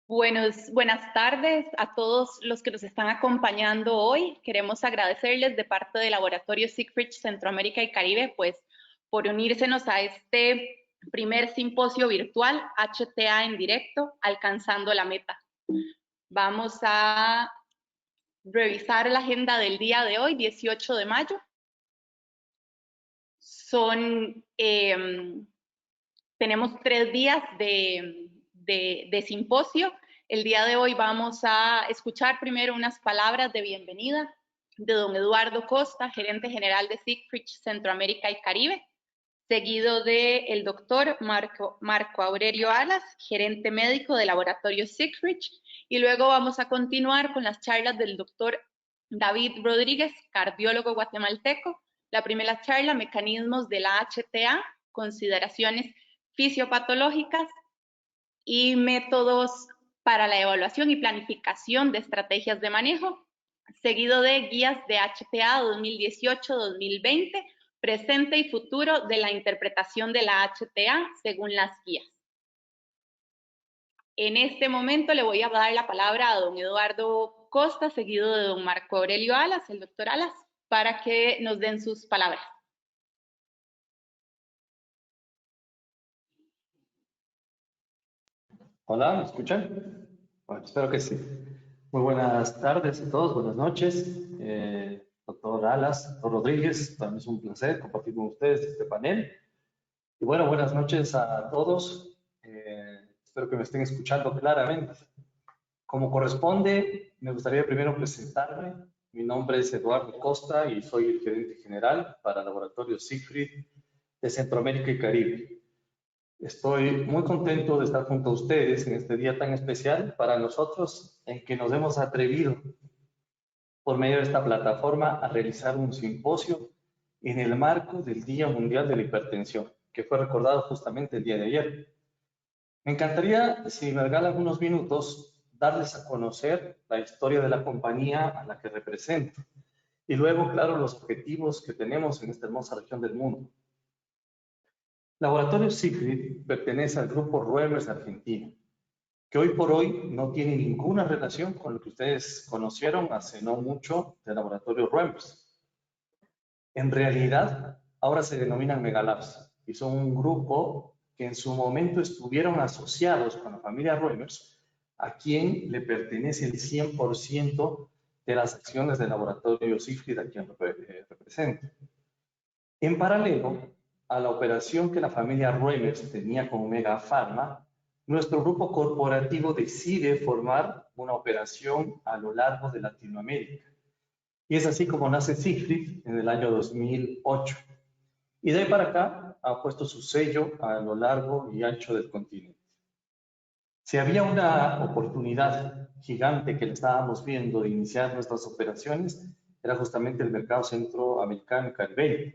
Buenas tardes a todos los que nos están acompañando hoy. Queremos agradecerles de parte del Laboratorio SIGFRID Centroamérica y Caribe, pues, por unírsenos a este primer simposio virtual HTA en directo, Alcanzando la Meta. Vamos a revisar la agenda del día de hoy, 18 de mayo. Tenemos 3 días de simposio. El día de hoy vamos a escuchar primero unas palabras de bienvenida de don Eduardo Costa, gerente general de SIGFRID Centroamérica y Caribe, seguido del doctor Marco Aurelio Alas, gerente médico del laboratorio SIGFRID, y luego vamos a continuar con las charlas del doctor David Rodríguez, cardiólogo guatemalteco. La primera charla, mecanismos de la HTA, consideraciones fisiopatológicas y métodos para la evaluación y planificación de estrategias de manejo, seguido de guías de HTA 2018-2020, presente y futuro de la interpretación de la HTA según las guías. En este momento le voy a dar la palabra a don Eduardo Costa, seguido de don Marco Aurelio Alas, el doctor Alas, para que nos den sus palabras. Hola, ¿me escuchan? Bueno, espero que sí. Muy buenas tardes a todos, buenas noches. Doctor Alas, doctor Rodríguez, para mí es un placer compartir con ustedes este panel. Y bueno, buenas noches a todos. Espero que me estén escuchando claramente. Como corresponde, me gustaría primero presentarme. Mi nombre es Eduardo Costa y soy el gerente general para el Laboratorio SIGFRID de Centroamérica y Caribe. Estoy muy contento de estar junto a ustedes en este día tan especial para nosotros en que nos hemos atrevido por medio de esta plataforma a realizar un simposio en el marco del Día Mundial de la Hipertensión, que fue recordado justamente el día de ayer. Me encantaría, si me regalan unos minutos, darles a conocer la historia de la compañía a la que represento y luego, claro, los objetivos que tenemos en esta hermosa región del mundo. Laboratorio SIGFRID pertenece al grupo Roemers Argentina, que hoy por hoy no tiene ninguna relación con lo que ustedes conocieron hace no mucho del laboratorio Roemers. En realidad, ahora se denominan Megalabs y son un grupo que en su momento estuvieron asociados con la familia Roemers, a quien le pertenece el 100% de las acciones del laboratorio SIGFRID a quien representa. En paralelo a la operación que la familia Roemers tenía con Omega Pharma, nuestro grupo corporativo decide formar una operación a lo largo de Latinoamérica. Y es así como nace SIGFRID en el año 2008. Y de ahí para acá ha puesto su sello a lo largo y ancho del continente. Si había una oportunidad gigante que le estábamos viendo de iniciar nuestras operaciones, era justamente el mercado centroamericano y caribeño.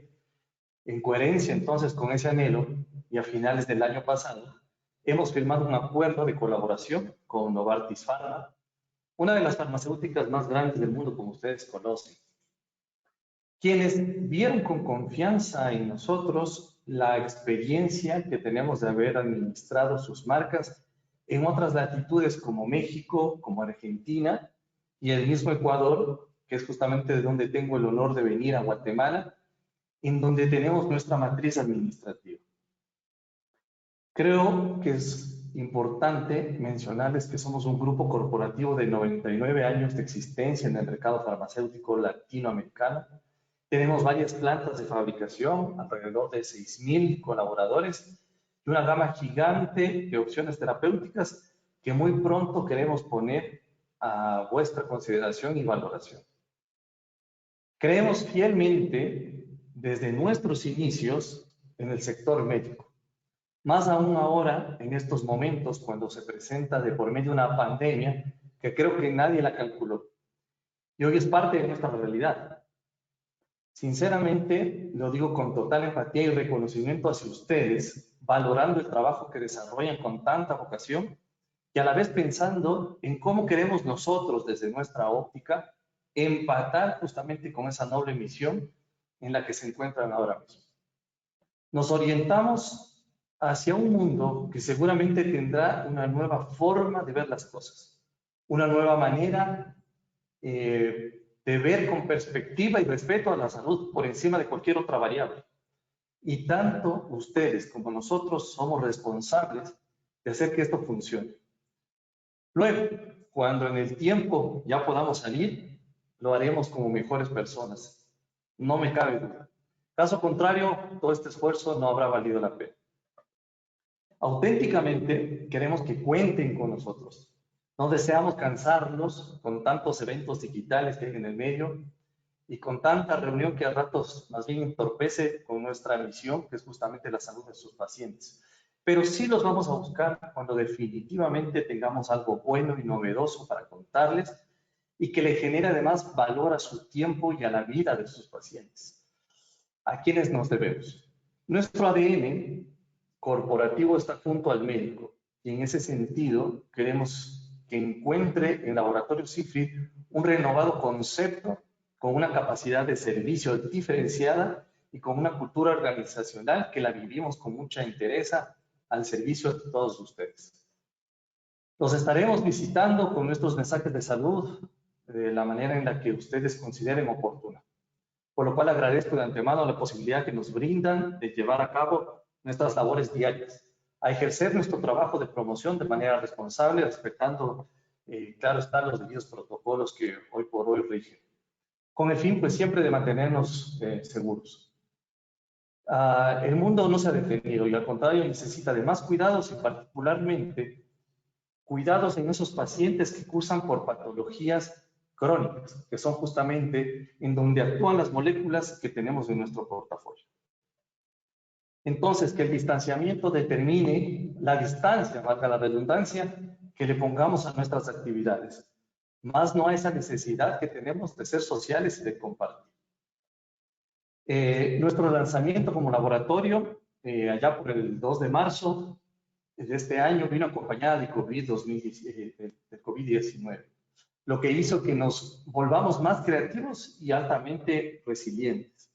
En coherencia entonces con ese anhelo, y a finales del año pasado, hemos firmado un acuerdo de colaboración con Novartis Pharma, una de las farmacéuticas más grandes del mundo, como ustedes conocen, quienes vieron con confianza en nosotros la experiencia que tenemos de haber administrado sus marcas en otras latitudes como México, como Argentina y el mismo Ecuador, que es justamente de donde tengo el honor de venir a Guatemala, en donde tenemos nuestra matriz administrativa. Creo que es importante mencionarles que somos un grupo corporativo de 99 años de existencia en el mercado farmacéutico latinoamericano. Tenemos varias plantas de fabricación, alrededor de 6,000 colaboradores y una gama gigante de opciones terapéuticas que muy pronto queremos poner a vuestra consideración y valoración. Creemos fielmente desde nuestros inicios en el sector médico, más aún ahora en estos momentos cuando se presenta de por medio una pandemia que creo que nadie la calculó y hoy es parte de nuestra realidad. Sinceramente, lo digo con total empatía y reconocimiento hacia ustedes, valorando el trabajo que desarrollan con tanta vocación y a la vez pensando en cómo queremos nosotros desde nuestra óptica empatar justamente con esa noble misión en la que se encuentran ahora mismo. Nos orientamos hacia un mundo que seguramente tendrá una nueva forma de ver las cosas, una nueva manera de ver con perspectiva y respeto a la salud por encima de cualquier otra variable. Y tanto ustedes como nosotros somos responsables de hacer que esto funcione. Luego, cuando en el tiempo ya podamos salir, lo haremos como mejores personas. No me cabe duda. Caso contrario, todo este esfuerzo no habrá valido la pena. Auténticamente queremos que cuenten con nosotros. No deseamos cansarlos con tantos eventos digitales que hay en el medio y con tanta reunión que a ratos más bien entorpece con nuestra misión, que es justamente la salud de sus pacientes. Pero sí los vamos a buscar cuando definitivamente tengamos algo bueno y novedoso para contarles y que le genere además valor a su tiempo y a la vida de sus pacientes. ¿A quiénes nos debemos? Nuestro ADN corporativo está junto al médico y en ese sentido queremos que encuentre en Laboratorio Siegfried un renovado concepto con una capacidad de servicio diferenciada y con una cultura organizacional que la vivimos con mucha entereza al servicio de todos ustedes. Los estaremos visitando con nuestros mensajes de salud de la manera en la que ustedes consideren oportuna. Por lo cual agradezco de antemano la posibilidad que nos brindan de llevar a cabo nuestras labores diarias, a ejercer nuestro trabajo de promoción de manera responsable, respetando, claro está, los debidos protocolos que hoy por hoy rigen, con el fin, pues, siempre de mantenernos seguros. El mundo no se ha detenido y al contrario necesita de más cuidados y particularmente cuidados en esos pacientes que cursan por patologías crónicas, que son justamente en donde actúan las moléculas que tenemos en nuestro portafolio. Entonces, que el distanciamiento determine la distancia, valga la redundancia, que le pongamos a nuestras actividades, más no a esa necesidad que tenemos de ser sociales y de compartir. Nuestro lanzamiento como laboratorio, allá por el 2 de marzo de este año, vino acompañada de COVID-19, lo que hizo que nos volvamos más creativos y altamente resilientes.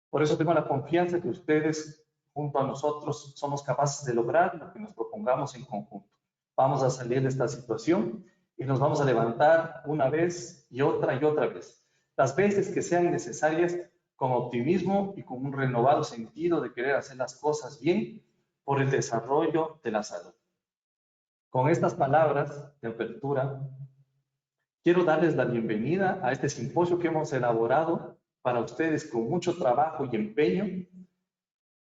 Por eso tengo la confianza que ustedes, junto a nosotros, somos capaces de lograr lo que nos propongamos en conjunto. Vamos a salir de esta situación y nos vamos a levantar una vez y otra vez, las veces que sean necesarias, con optimismo y con un renovado sentido de querer hacer las cosas bien por el desarrollo de la salud. Con estas palabras de apertura, quiero darles la bienvenida a este simposio que hemos elaborado para ustedes con mucho trabajo y empeño,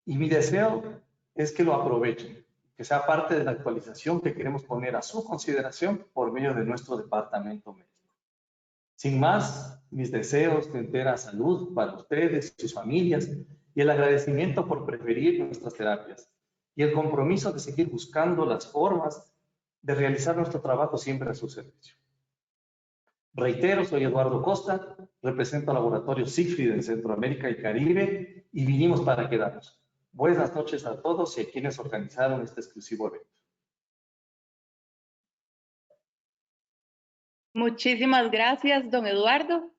y mi deseo es que lo aprovechen, que sea parte de la actualización que queremos poner a su consideración por medio de nuestro departamento médico. Sin más, mis deseos de entera salud para ustedes y sus familias y el agradecimiento por preferir nuestras terapias y el compromiso de seguir buscando las formas de realizar nuestro trabajo siempre a su servicio. Reitero, soy Eduardo Costa, represento al Laboratorio Siegfried en Centroamérica y Caribe y vinimos para quedarnos. Buenas noches a todos y a quienes organizaron este exclusivo evento. Muchísimas gracias, don Eduardo.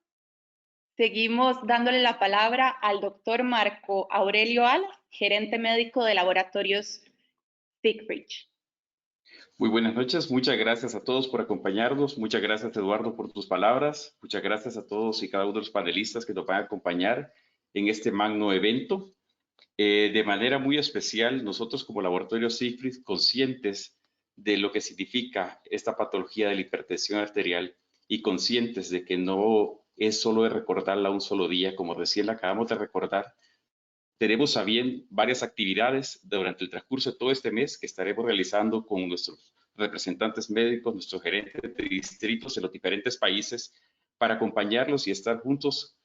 Seguimos dándole la palabra al doctor Marco Aurelio Ala, gerente médico de Laboratorios Siegfried. Muy buenas noches, muchas gracias a todos por acompañarnos, muchas gracias Eduardo por tus palabras, muchas gracias a todos y cada uno de los panelistas que nos van a acompañar en este magno evento. De manera muy especial, nosotros como Laboratorio Siegfried, conscientes de lo que significa esta patología de la hipertensión arterial y conscientes de que no es solo de recordarla un solo día, como recién la acabamos de recordar, tenemos a bien varias actividades durante el transcurso de todo este mes que estaremos realizando con nuestros representantes médicos, nuestros gerentes de distritos en los diferentes países para acompañarlos y estar juntos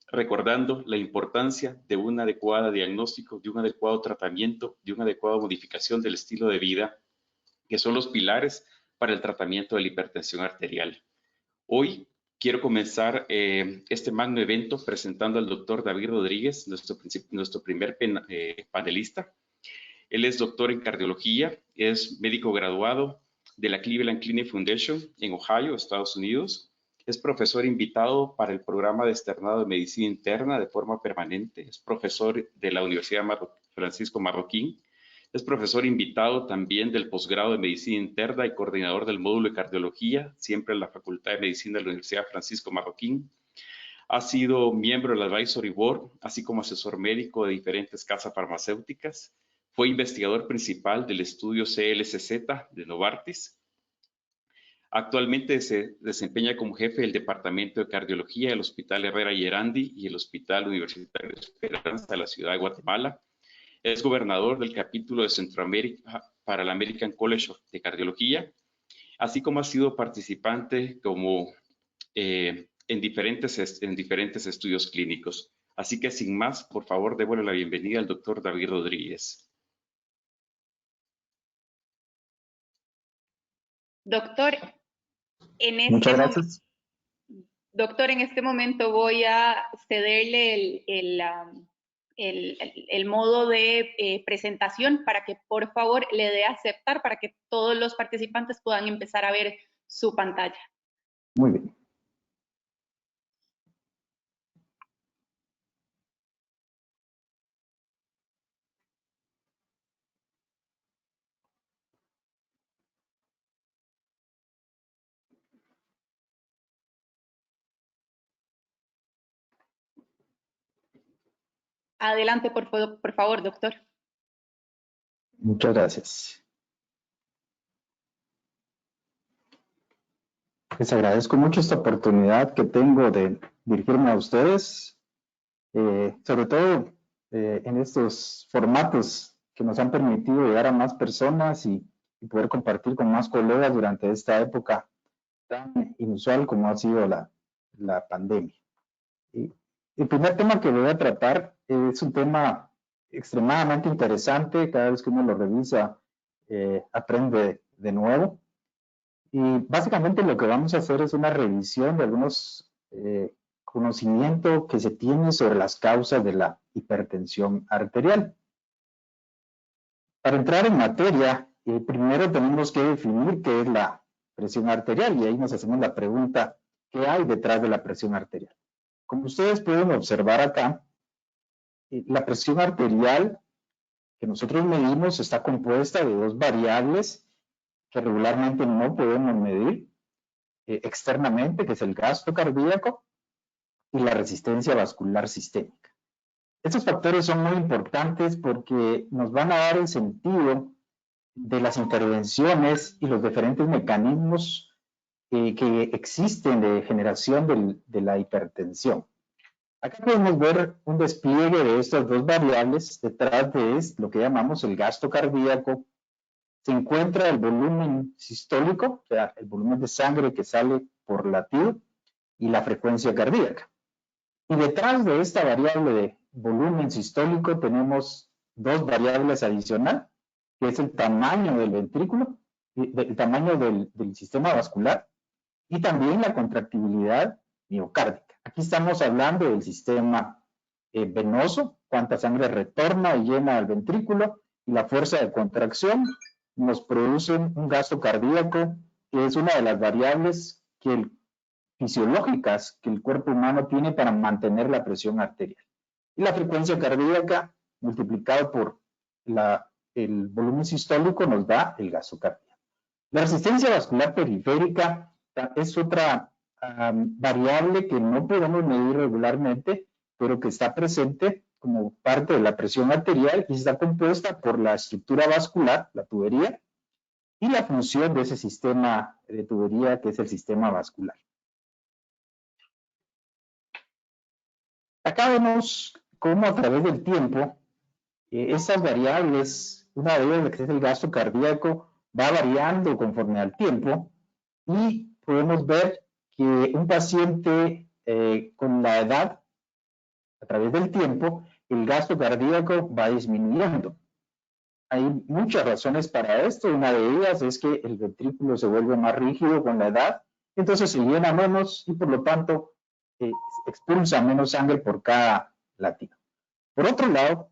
recordando la importancia de un adecuado diagnóstico, de un adecuado tratamiento, de una adecuada modificación del estilo de vida, que son los pilares para el tratamiento de la hipertensión arterial. Hoy quiero comenzar este magno evento presentando al doctor David Rodríguez, nuestro primer panelista. Él es doctor en cardiología, es médico graduado de la Cleveland Clinic Foundation en Ohio, Estados Unidos. Es profesor invitado para el programa de externado de medicina interna de forma permanente. Es profesor de la Universidad Francisco Marroquín Es profesor invitado también del posgrado de Medicina Interna y coordinador del módulo de Cardiología, siempre en la Facultad de Medicina de la Universidad Francisco Marroquín. Ha sido miembro del Advisory Board, así como asesor médico de diferentes casas farmacéuticas. Fue investigador principal del estudio CLCZ de Novartis. Actualmente se desempeña como jefe del Departamento de Cardiología del Hospital Herrera Yerandi y el Hospital Universitario de Esperanza de la ciudad de Guatemala. Es gobernador del capítulo de Centroamérica para el American College de Cardiología, así como ha sido participante en diferentes estudios clínicos. Así que sin más, por favor, démosle la bienvenida al doctor David Rodríguez. Doctor, Muchas gracias. Doctor, en este momento voy a cederle el modo de presentación para que por favor le dé a aceptar para que todos los participantes puedan empezar a ver su pantalla. Muy bien. Adelante, por favor, doctor. Muchas gracias. Les agradezco mucho esta oportunidad que tengo de dirigirme a ustedes, sobre todo en estos formatos que nos han permitido llegar a más personas y poder compartir con más colegas durante esta época tan inusual como ha sido la pandemia. El primer tema que voy a tratar es un tema extremadamente interesante. Cada vez que uno lo revisa, aprende de nuevo. Y básicamente lo que vamos a hacer es una revisión de algunos conocimientos que se tiene sobre las causas de la hipertensión arterial. Para entrar en materia, primero tenemos que definir qué es la presión arterial y ahí nos hacemos la pregunta, ¿qué hay detrás de la presión arterial? Como ustedes pueden observar acá, la presión arterial que nosotros medimos está compuesta de dos variables que regularmente no podemos medir externamente, que es el gasto cardíaco y la resistencia vascular sistémica. Estos factores son muy importantes porque nos van a dar el sentido de las intervenciones y los diferentes mecanismos que existen de generación de la hipertensión. Acá podemos ver un despliegue de estas dos variables. Detrás de lo que llamamos el gasto cardíaco se encuentra el volumen sistólico, o sea, el volumen de sangre que sale por latido, y la frecuencia cardíaca. Y detrás de esta variable de volumen sistólico tenemos dos variables adicionales, que es el tamaño del ventrículo, el tamaño del sistema vascular, y también la contractibilidad miocárdica. Aquí estamos hablando del sistema venoso, cuánta sangre retorna y llena al ventrículo, y la fuerza de contracción nos produce un gasto cardíaco, que es una de las variables fisiológicas que el cuerpo humano tiene para mantener la presión arterial. Y la frecuencia cardíaca multiplicado por el volumen sistólico nos da el gasto cardíaco. La resistencia vascular periférica es otra variable que no podemos medir regularmente, pero que está presente como parte de la presión arterial y está compuesta por la estructura vascular, la tubería, y la función de ese sistema de tubería que es el sistema vascular. Acá vemos cómo a través del tiempo estas variables, una de ellas que es el gasto cardíaco, va variando conforme al tiempo y podemos ver que un paciente con la edad, a través del tiempo, el gasto cardíaco va disminuyendo. Hay muchas razones para esto. Una de ellas es que el ventrículo se vuelve más rígido con la edad, entonces se llena menos y por lo tanto expulsa menos sangre por cada latido. Por otro lado,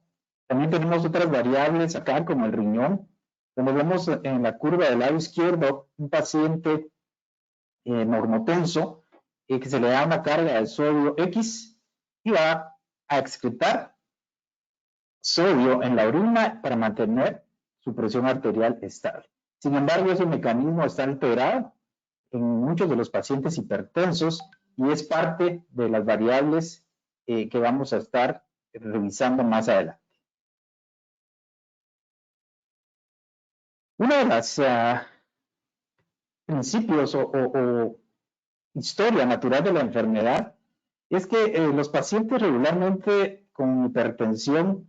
también tenemos otras variables acá como el riñón, donde vemos en la curva del lado izquierdo un paciente normotenso que se le da una carga de sodio X y va a excretar sodio en la orina para mantener su presión arterial estable. Sin embargo, ese mecanismo está alterado en muchos de los pacientes hipertensos y es parte de las variables que vamos a estar revisando más adelante. Uno de los principios o historia natural de la enfermedad es que los pacientes regularmente con hipertensión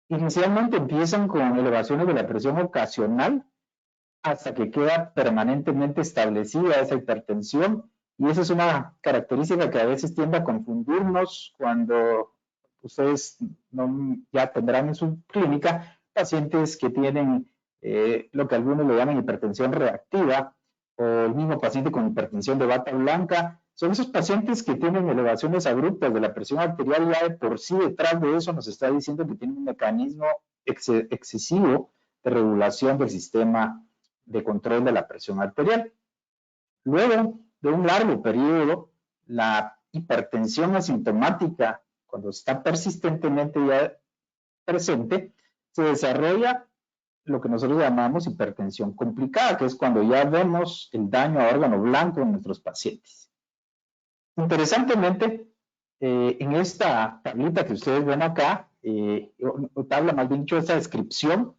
inicialmente empiezan con elevaciones de la presión ocasional hasta que queda permanentemente establecida esa hipertensión, y esa es una característica que a veces tiende a confundirnos cuando ustedes ya tendrán en su clínica pacientes que tienen lo que algunos le llaman hipertensión reactiva, o el mismo paciente con hipertensión de bata blanca. Son esos pacientes que tienen elevaciones abruptas de la presión arterial, ya de por sí detrás de eso nos está diciendo que tienen un mecanismo excesivo de regulación del sistema de control de la presión arterial. Luego de un largo periodo, la hipertensión asintomática, cuando está persistentemente ya presente, se desarrolla lo que nosotros llamamos hipertensión complicada, que es cuando ya vemos el daño a órgano blanco en nuestros pacientes. Interesantemente, en esta tablita que ustedes ven acá, o tabla más bien dicho, esta descripción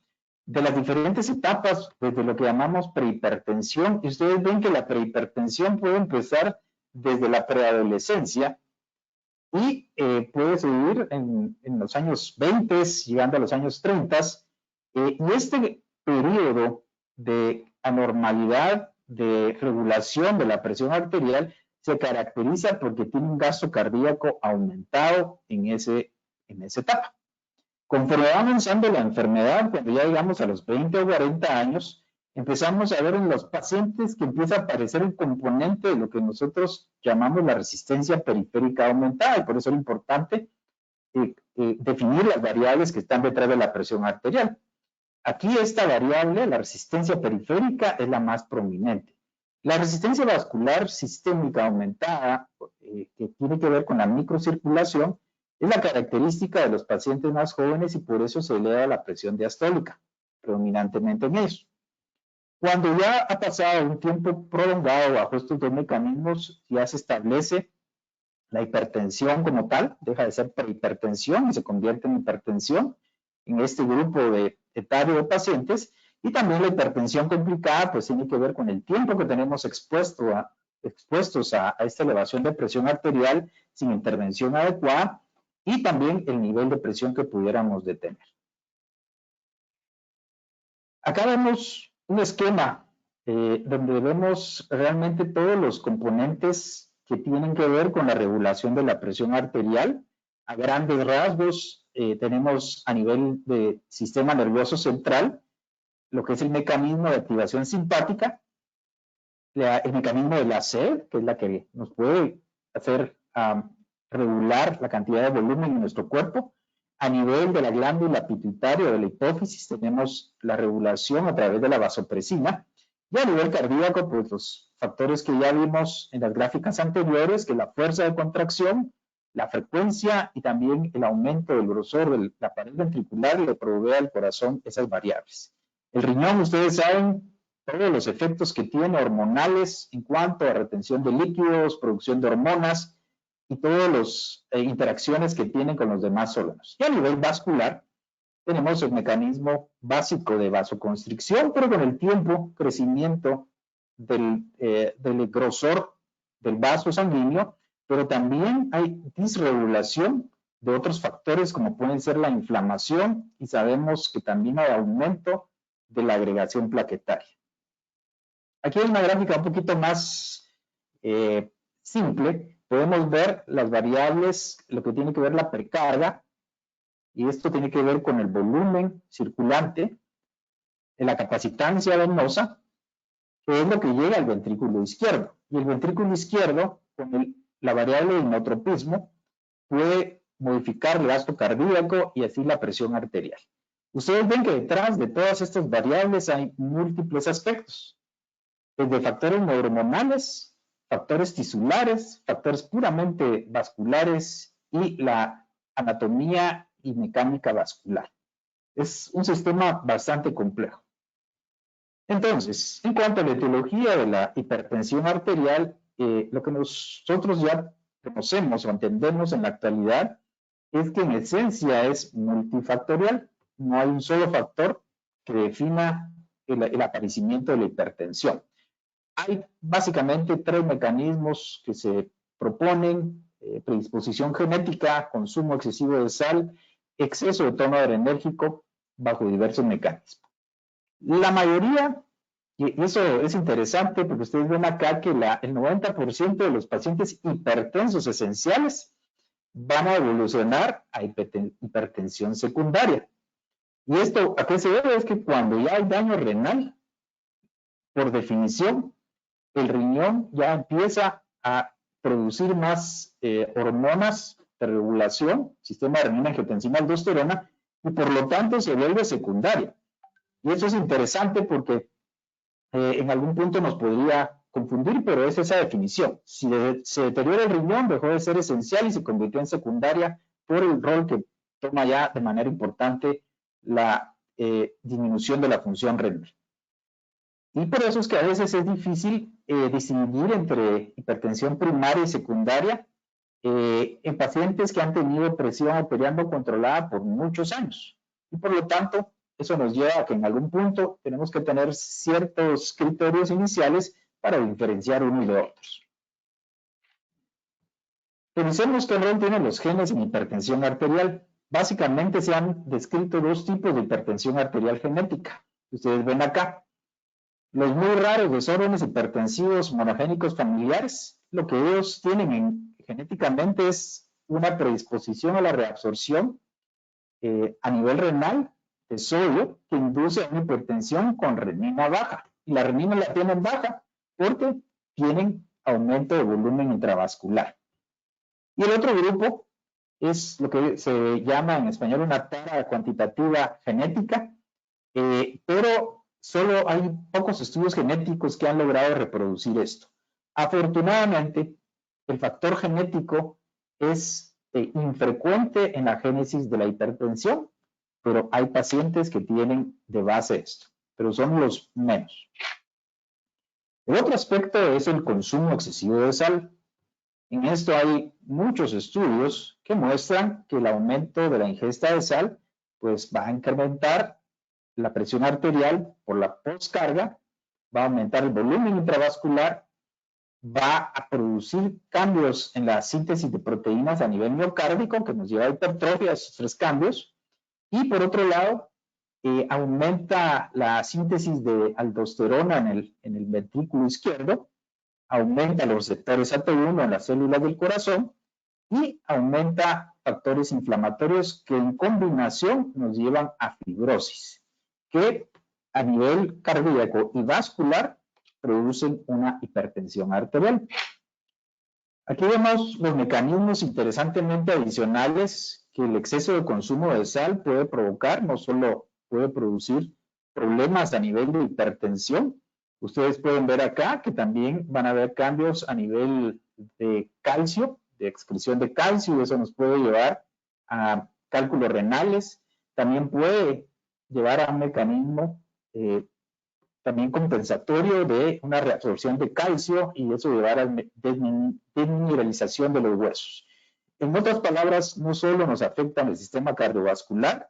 de las diferentes etapas desde lo que llamamos prehipertensión, y ustedes ven que la prehipertensión puede empezar desde la preadolescencia y puede seguir en los años 20, llegando a los años 30, y este periodo de anormalidad de regulación de la presión arterial se caracteriza porque tiene un gasto cardíaco aumentado en esa etapa. Conforme va avanzando la enfermedad, cuando ya llegamos a los 20 o 40 años, empezamos a ver en los pacientes que empieza a aparecer un componente de lo que nosotros llamamos la resistencia periférica aumentada, y por eso es importante definir las variables que están detrás de la presión arterial. Aquí esta variable, la resistencia periférica, es la más prominente. La resistencia vascular sistémica aumentada, que tiene que ver con la microcirculación, es la característica de los pacientes más jóvenes y por eso se eleva la presión diastólica, predominantemente en ellos. Cuando ya ha pasado un tiempo prolongado bajo estos dos mecanismos, ya se establece la hipertensión como tal, deja de ser prehipertensión y se convierte en hipertensión en este grupo etario de pacientes, y también la hipertensión complicada pues tiene que ver con el tiempo que tenemos expuestos a esta elevación de presión arterial sin intervención adecuada, y también el nivel de presión que pudiéramos detener. Acá vemos un esquema donde vemos realmente todos los componentes que tienen que ver con la regulación de la presión arterial. A grandes rasgos tenemos a nivel de sistema nervioso central lo que es el mecanismo de activación simpática, el mecanismo de la sed, que es la que nos puede hacer regular la cantidad de volumen en nuestro cuerpo. A nivel de la glándula pituitaria de la hipófisis tenemos la regulación a través de la vasopresina, y a nivel cardíaco pues los factores que ya vimos en las gráficas anteriores, que la fuerza de contracción, la frecuencia y también el aumento del grosor de la pared ventricular le provee al corazón esas variables. El riñón, ustedes saben todos los efectos que tiene hormonales en cuanto a retención de líquidos, producción de hormonas y todas las interacciones que tienen con los demás órganos. Y a nivel vascular tenemos el mecanismo básico de vasoconstricción, pero con el tiempo, crecimiento del grosor del vaso sanguíneo, pero también hay disregulación de otros factores como pueden ser la inflamación, y sabemos que también hay aumento de la agregación plaquetaria. Aquí hay una gráfica un poquito más simple. Podemos ver las variables, lo que tiene que ver la precarga, y esto tiene que ver con el volumen circulante, la capacitancia venosa, que es lo que llega al ventrículo izquierdo. Y el ventrículo izquierdo, con la variable de inotropismo, puede modificar el gasto cardíaco y así la presión arterial. Ustedes ven que detrás de todas estas variables hay múltiples aspectos, desde factores neurohormonales, factores tisulares, factores puramente vasculares y la anatomía y mecánica vascular. Es un sistema bastante complejo. Entonces, en cuanto a la etiología de la hipertensión arterial, lo que nosotros ya conocemos o entendemos en la actualidad es que en esencia es multifactorial. No hay un solo factor que defina el aparecimiento de la hipertensión. Hay básicamente 3 mecanismos que se proponen: predisposición genética, consumo excesivo de sal, exceso de tono adrenérgico bajo diversos mecanismos. La mayoría, y eso es interesante porque ustedes ven acá que el 90% de los pacientes hipertensos esenciales van a evolucionar a hipertensión secundaria. ¿Y esto a qué se debe? Es que cuando ya hay daño renal, por definición, el riñón ya empieza a producir más hormonas de regulación, sistema de renina-angiotensina-aldosterona, y por lo tanto se vuelve secundaria. Y eso es interesante porque en algún punto nos podría confundir, pero es esa definición. Si se deteriora el riñón, dejó de ser esencial y se convirtió en secundaria por el rol que toma ya de manera importante la disminución de la función renal. Y por eso es que a veces es difícil distinguir entre hipertensión primaria y secundaria en pacientes que han tenido presión arterial no controlada por muchos años. Y por lo tanto, eso nos lleva a que en algún punto tenemos que tener ciertos criterios iniciales para diferenciar uno y de otros. Revisemos qué rol tienen los genes en hipertensión arterial. Básicamente se han descrito 2 tipos de hipertensión arterial genética. Ustedes ven acá. Los muy raros desórdenes hipertensivos monogénicos familiares, lo que ellos tienen genéticamente es una predisposición a la reabsorción a nivel renal de sodio que induce a una hipertensión con renina baja. Y la renina la tienen baja porque tienen aumento de volumen intravascular. Y el otro grupo es lo que se llama en español una tara cuantitativa genética, pero solo hay pocos estudios genéticos que han logrado reproducir esto. Afortunadamente, el factor genético es infrecuente en la génesis de la hipertensión, pero hay pacientes que tienen de base esto, pero son los menos. El otro aspecto es el consumo excesivo de sal. En esto hay muchos estudios que muestran que el aumento de la ingesta de sal pues va a incrementar la presión arterial por la postcarga, va a aumentar el volumen intravascular, va a producir cambios en la síntesis de proteínas a nivel miocárdico que nos lleva a hipertrofia, esos 3 cambios, y por otro lado, aumenta la síntesis de aldosterona en el ventrículo izquierdo, aumenta los receptores AT1 en las células del corazón y aumenta factores inflamatorios que en combinación nos llevan a fibrosis, que a nivel cardíaco y vascular producen una hipertensión arterial. Aquí vemos los mecanismos interesantemente adicionales que el exceso de consumo de sal puede provocar. No solo puede producir problemas a nivel de hipertensión, ustedes pueden ver acá que también van a haber cambios a nivel de calcio, de excreción de calcio, y eso nos puede llevar a cálculos renales. También puede llevar a un mecanismo también compensatorio de una reabsorción de calcio y eso llevar a desmineralización de los huesos. En otras palabras, no solo nos afecta el sistema cardiovascular,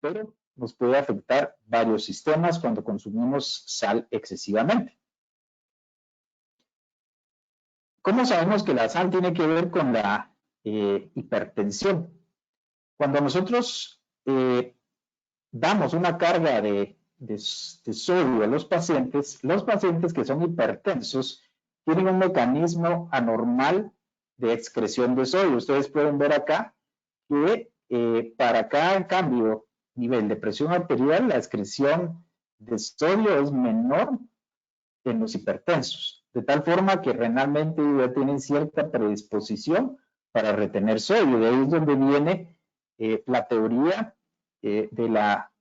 pero nos puede afectar varios sistemas cuando consumimos sal excesivamente. ¿Cómo sabemos que la sal tiene que ver con la hipertensión? Cuando nosotros damos una carga de sodio a los pacientes que son hipertensos tienen un mecanismo anormal de excreción de sodio. Ustedes pueden ver acá que para cada cambio nivel de presión arterial, la excreción de sodio es menor en los hipertensos, de tal forma que renalmente ya tienen cierta predisposición para retener sodio. De ahí es donde viene la teoría de la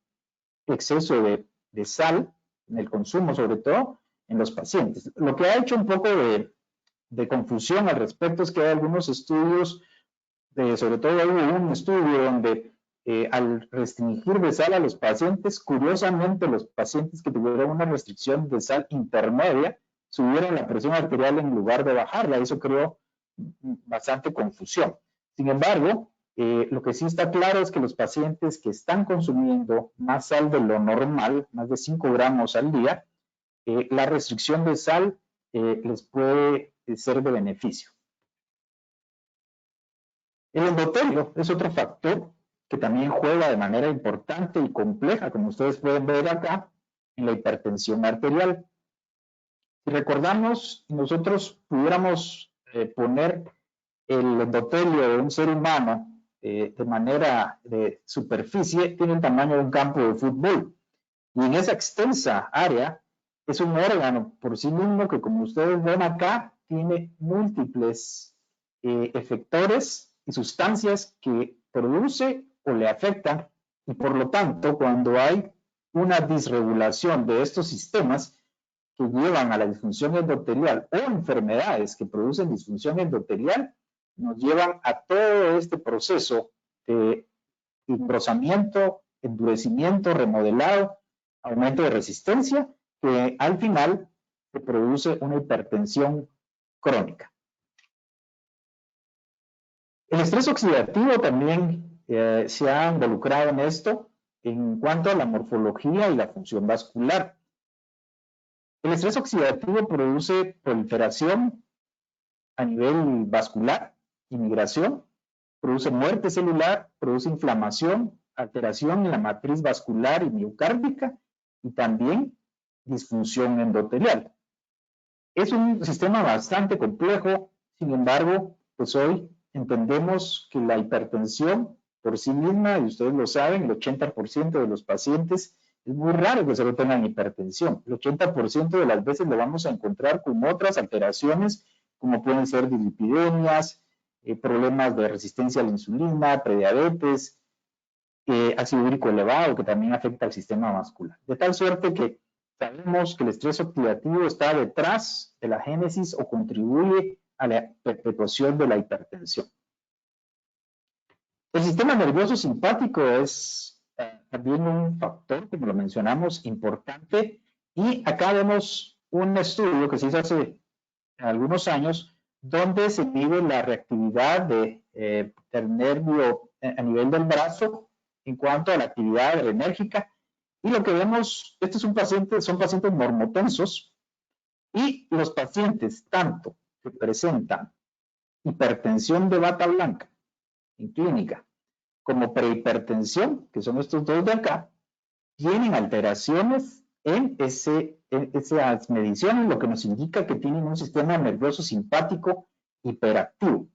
exceso de sal en el consumo, sobre todo en los pacientes. Lo que ha hecho un poco de confusión al respecto es que hay algunos estudios, sobre todo hubo un estudio donde al restringir de sal a los pacientes, curiosamente los pacientes que tuvieron una restricción de sal intermedia subieron la presión arterial en lugar de bajarla. Eso creó bastante confusión. Sin embargo, lo que sí está claro es que los pacientes que están consumiendo más sal de lo normal, más de 5 gramos al día, la restricción de sal les puede ser de beneficio. El endotelio es otro factor que también juega de manera importante y compleja, como ustedes pueden ver acá, en la hipertensión arterial. Si recordamos, nosotros pudiéramos poner el endotelio de un ser humano de manera de superficie, tiene el tamaño de un campo de fútbol. Y en esa extensa área es un órgano por sí mismo que, como ustedes ven acá, tiene múltiples efectores y sustancias que produce o le afectan, y por lo tanto, cuando hay una disregulación de estos sistemas que llevan a la disfunción endotelial o enfermedades que producen disfunción endotelial, nos llevan a todo este proceso de engrosamiento, endurecimiento, remodelado, aumento de resistencia, que al final se produce una hipertensión crónica. El estrés oxidativo también se ha involucrado en esto en cuanto a la morfología y la función vascular. El estrés oxidativo produce proliferación a nivel vascular y migración, produce muerte celular, produce inflamación, alteración en la matriz vascular y miocárdica y también disfunción endotelial. Es un sistema bastante complejo, sin embargo, pues hoy entendemos que la hipertensión por sí misma, y ustedes lo saben, el 80% de los pacientes, es muy raro que solo tengan hipertensión. El 80% de las veces lo vamos a encontrar con otras alteraciones, como pueden ser dislipidemias, problemas de resistencia a la insulina, prediabetes, ácido úrico elevado, que también afecta al sistema vascular. De tal suerte que sabemos que el estrés oxidativo está detrás de la génesis o contribuye a la perpetuación de la hipertensión. El sistema nervioso simpático es también un factor, como lo mencionamos, importante. Y acá vemos un estudio que se hizo hace algunos años, donde se mide la reactividad del nervio a nivel del brazo en cuanto a la actividad adrenérgica. Y lo que vemos, son pacientes normotensos, y los pacientes tanto que presentan hipertensión de bata blanca en clínica como prehipertensión, que son estos dos de acá, tienen alteraciones en esas mediciones, lo que nos indica que tienen un sistema nervioso simpático hiperactivo.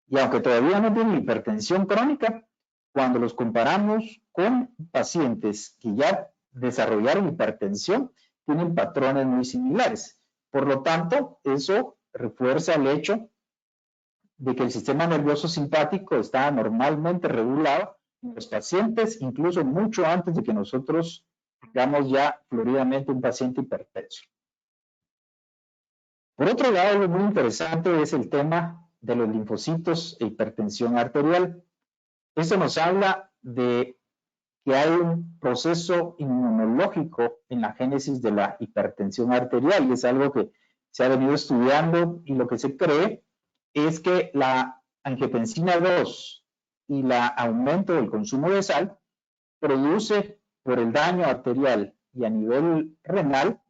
Y aunque todavía no tienen hipertensión crónica, cuando los comparamos con pacientes que ya desarrollaron hipertensión, tienen patrones muy similares. Por lo tanto, eso refuerza el hecho de que el sistema nervioso simpático está normalmente regulado en los pacientes, incluso mucho antes de que nosotros tengamos ya floridamente un paciente hipertenso. Por otro lado, algo muy interesante es el tema de los linfocitos e hipertensión arterial. Esto nos habla de que hay un proceso inmunológico en la génesis de la hipertensión arterial, y es algo que se ha venido estudiando, y lo que se cree es que la angiotensina 2 y el aumento del consumo de sal produce, por el daño arterial y a nivel renal,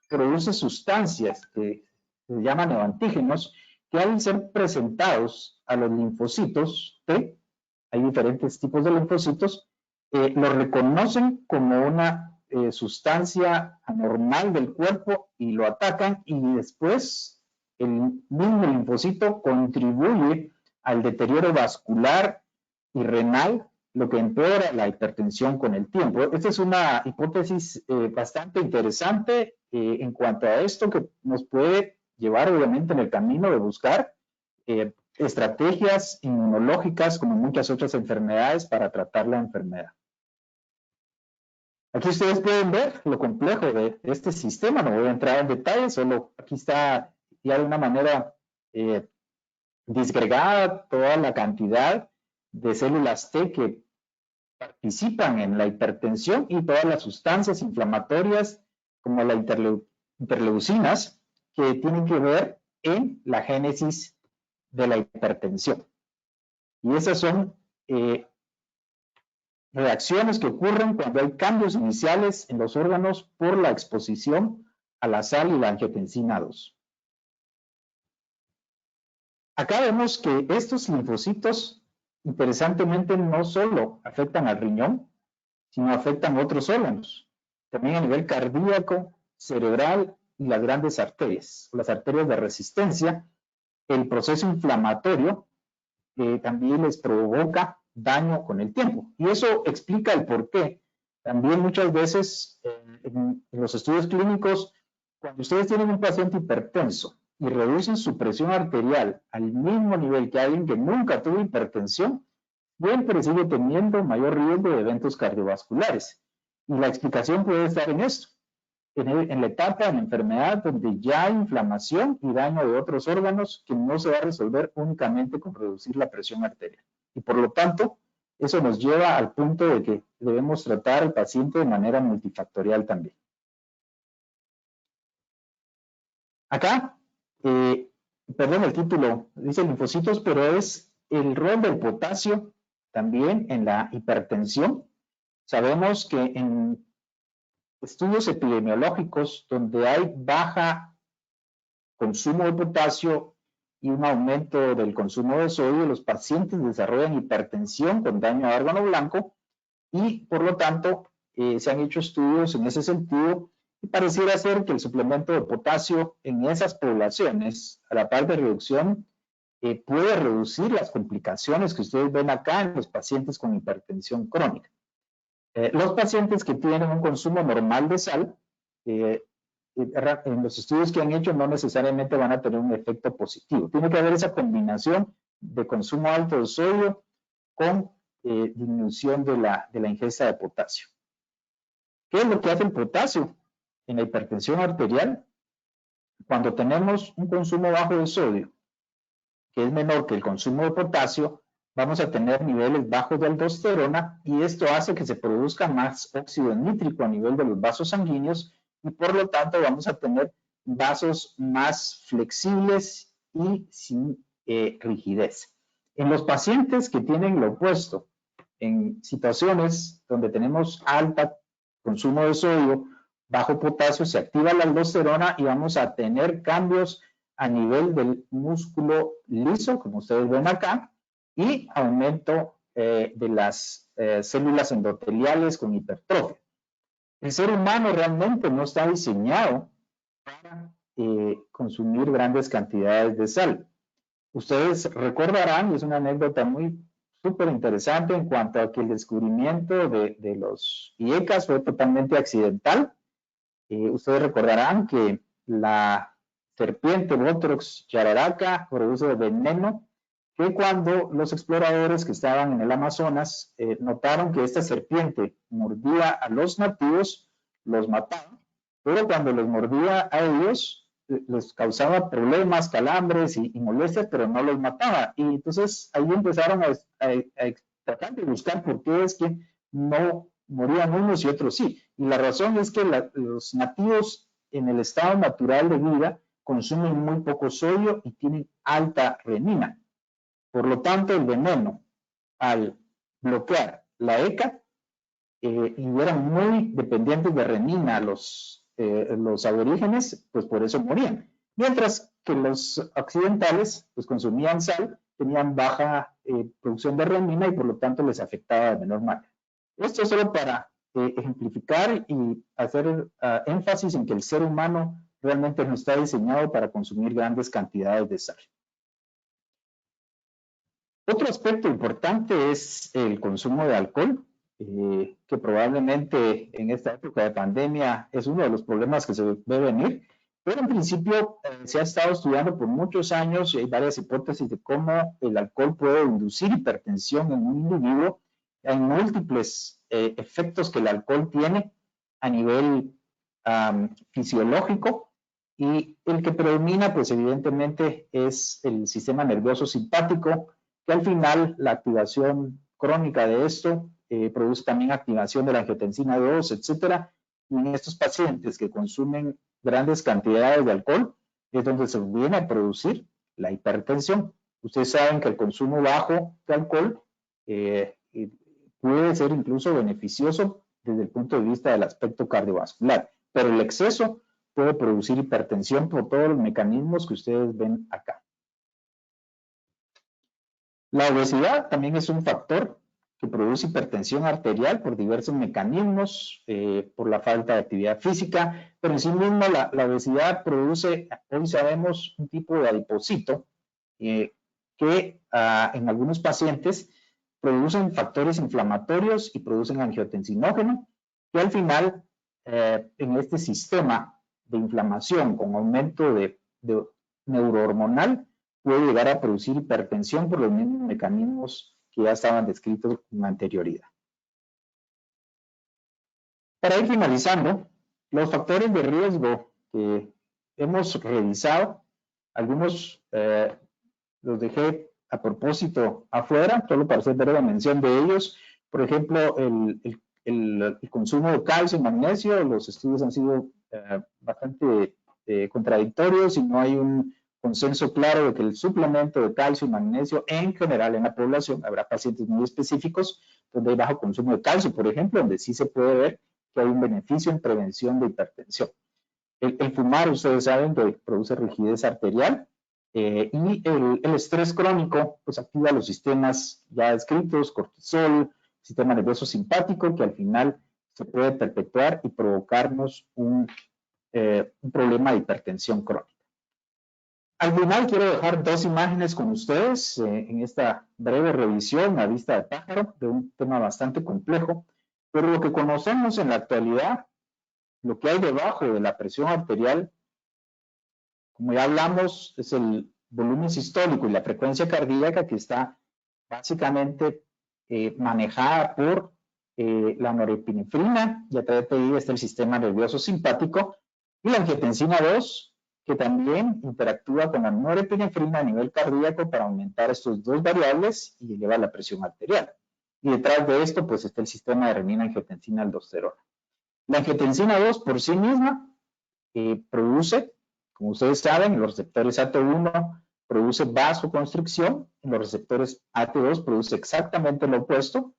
produce sustancias que se llaman neoantígenos, que al ser presentados a los linfocitos T, hay diferentes tipos de linfocitos, lo reconocen como una sustancia anormal del cuerpo y lo atacan, y después el mismo linfocito contribuye al deterioro vascular y renal, lo que empeora la hipertensión con el tiempo. Esta es una hipótesis bastante interesante en cuanto a esto, que nos puede llevar obviamente en el camino de buscar estrategias inmunológicas, como muchas otras enfermedades, para tratar la enfermedad. Aquí ustedes pueden ver lo complejo de este sistema. No voy a entrar en detalles, solo aquí está ya de una manera disgregada toda la cantidad de células T que participan en la hipertensión y todas las sustancias inflamatorias como las interleucinas que tienen que ver en la génesis de la hipertensión. Y esas son reacciones que ocurren cuando hay cambios iniciales en los órganos por la exposición a la sal y la angiotensina 2. Acá vemos que estos linfocitos, interesantemente, no solo afectan al riñón, sino afectan otros órganos, también a nivel cardíaco, cerebral y las grandes arterias, las arterias de resistencia. El proceso inflamatorio también les provoca daño con el tiempo. Y eso explica el por qué. También muchas veces en los estudios clínicos, cuando ustedes tienen un paciente hipertenso y reducen su presión arterial al mismo nivel que alguien que nunca tuvo hipertensión, siempre sigue teniendo mayor riesgo de eventos cardiovasculares. Y la explicación puede estar en esto, en la etapa de la enfermedad donde ya hay inflamación y daño de otros órganos que no se va a resolver únicamente con reducir la presión arterial. Y por lo tanto, eso nos lleva al punto de que debemos tratar al paciente de manera multifactorial también. Acá, perdón, el título dice linfocitos, pero es el rol del potasio también en la hipertensión. Sabemos que en estudios epidemiológicos donde hay baja consumo de potasio y un aumento del consumo de sodio, los pacientes desarrollan hipertensión con daño a órgano blanco y por lo tanto se han hecho estudios en ese sentido y pareciera ser que el suplemento de potasio en esas poblaciones, a la par de reducción, puede reducir las complicaciones que ustedes ven acá en los pacientes con hipertensión crónica. Los pacientes que tienen un consumo normal de sal, en los estudios que han hecho no necesariamente van a tener un efecto positivo. Tiene que haber esa combinación de consumo alto de sodio con disminución de la ingesta de potasio. ¿Qué es lo que hace el potasio en la hipertensión arterial? Cuando tenemos un consumo bajo de sodio, que es menor que el consumo de potasio, vamos a tener niveles bajos de aldosterona y esto hace que se produzca más óxido nítrico a nivel de los vasos sanguíneos y por lo tanto vamos a tener vasos más flexibles y sin rigidez. En los pacientes que tienen lo opuesto, en situaciones donde tenemos alto consumo de sodio, bajo potasio, se activa la aldosterona y vamos a tener cambios a nivel del músculo liso, como ustedes ven acá, y aumento de las células endoteliales con hipertrofia. El ser humano realmente no está diseñado para consumir grandes cantidades de sal. Ustedes recordarán, y es una anécdota muy súper interesante en cuanto a que el descubrimiento de los IECAS fue totalmente accidental. Ustedes recordarán que la serpiente Botrox jararaca produce veneno que cuando los exploradores que estaban en el Amazonas notaron que esta serpiente mordía a los nativos, los mataba, pero cuando los mordía a ellos les causaba problemas, calambres y molestias, pero no los mataba. Y entonces ahí empezaron a tratar de buscar por qué es que no morían unos y otros sí. Y la razón es que los nativos en el estado natural de vida consumen muy poco sodio y tienen alta renina. Por lo tanto, el veneno, al bloquear la ECA, y eran muy dependientes de renina los aborígenes, pues por eso morían. Mientras que los occidentales, pues consumían sal, tenían baja producción de renina y por lo tanto les afectaba de menor manera. Esto es solo para ejemplificar y hacer énfasis en que el ser humano realmente no está diseñado para consumir grandes cantidades de sal. Otro aspecto importante es el consumo de alcohol, que probablemente en esta época de pandemia es uno de los problemas que se ve venir, pero en principio se ha estado estudiando por muchos años y hay varias hipótesis de cómo el alcohol puede inducir hipertensión en un individuo. Hay múltiples efectos que el alcohol tiene a nivel fisiológico y el que predomina pues evidentemente es el sistema nervioso simpático, que al final la activación crónica de esto produce también activación de la angiotensina 2, etcétera. Y en estos pacientes que consumen grandes cantidades de alcohol, es donde se viene a producir la hipertensión. Ustedes saben que el consumo bajo de alcohol puede ser incluso beneficioso desde el punto de vista del aspecto cardiovascular, pero el exceso puede producir hipertensión por todos los mecanismos que ustedes ven acá. La obesidad también es un factor que produce hipertensión arterial por diversos mecanismos, por la falta de actividad física, pero en sí mismo la obesidad produce, hoy sabemos, un tipo de adipocito que en algunos pacientes producen factores inflamatorios y producen angiotensinógeno, que al final en este sistema de inflamación con aumento de neurohormonal puede llegar a producir hipertensión por los mismos mecanismos que ya estaban descritos con anterioridad. Para ir finalizando, los factores de riesgo que hemos revisado, algunos los dejé a propósito afuera, solo para hacer breve mención de ellos. Por ejemplo, el consumo de calcio y magnesio, los estudios han sido bastante contradictorios y no hay un consenso claro de que el suplemento de calcio y magnesio en general en la población, habrá pacientes muy específicos donde hay bajo consumo de calcio, por ejemplo, donde sí se puede ver que hay un beneficio en prevención de hipertensión. El fumar, ustedes saben, que produce rigidez arterial y el estrés crónico pues activa los sistemas ya descritos, cortisol, sistema nervioso simpático, que al final se puede perpetuar y provocarnos un problema de hipertensión crónica. Al final quiero dejar dos imágenes con ustedes en esta breve revisión a vista de pájaro de un tema bastante complejo, pero lo que conocemos en la actualidad, lo que hay debajo de la presión arterial, como ya hablamos, es el volumen sistólico y la frecuencia cardíaca que está básicamente manejada por la norepinefrina, y atrás de ahí está el sistema nervioso simpático, y la angiotensina 2, que también interactúa con la norepinefrina a nivel cardíaco para aumentar estos dos variables y elevar la presión arterial. Y detrás de esto, pues está el sistema de renina-angiotensina-aldosterona. La angiotensina 2 por sí misma produce, como ustedes saben, los receptores AT1 produce vasoconstricción, en los receptores AT2 produce exactamente lo opuesto,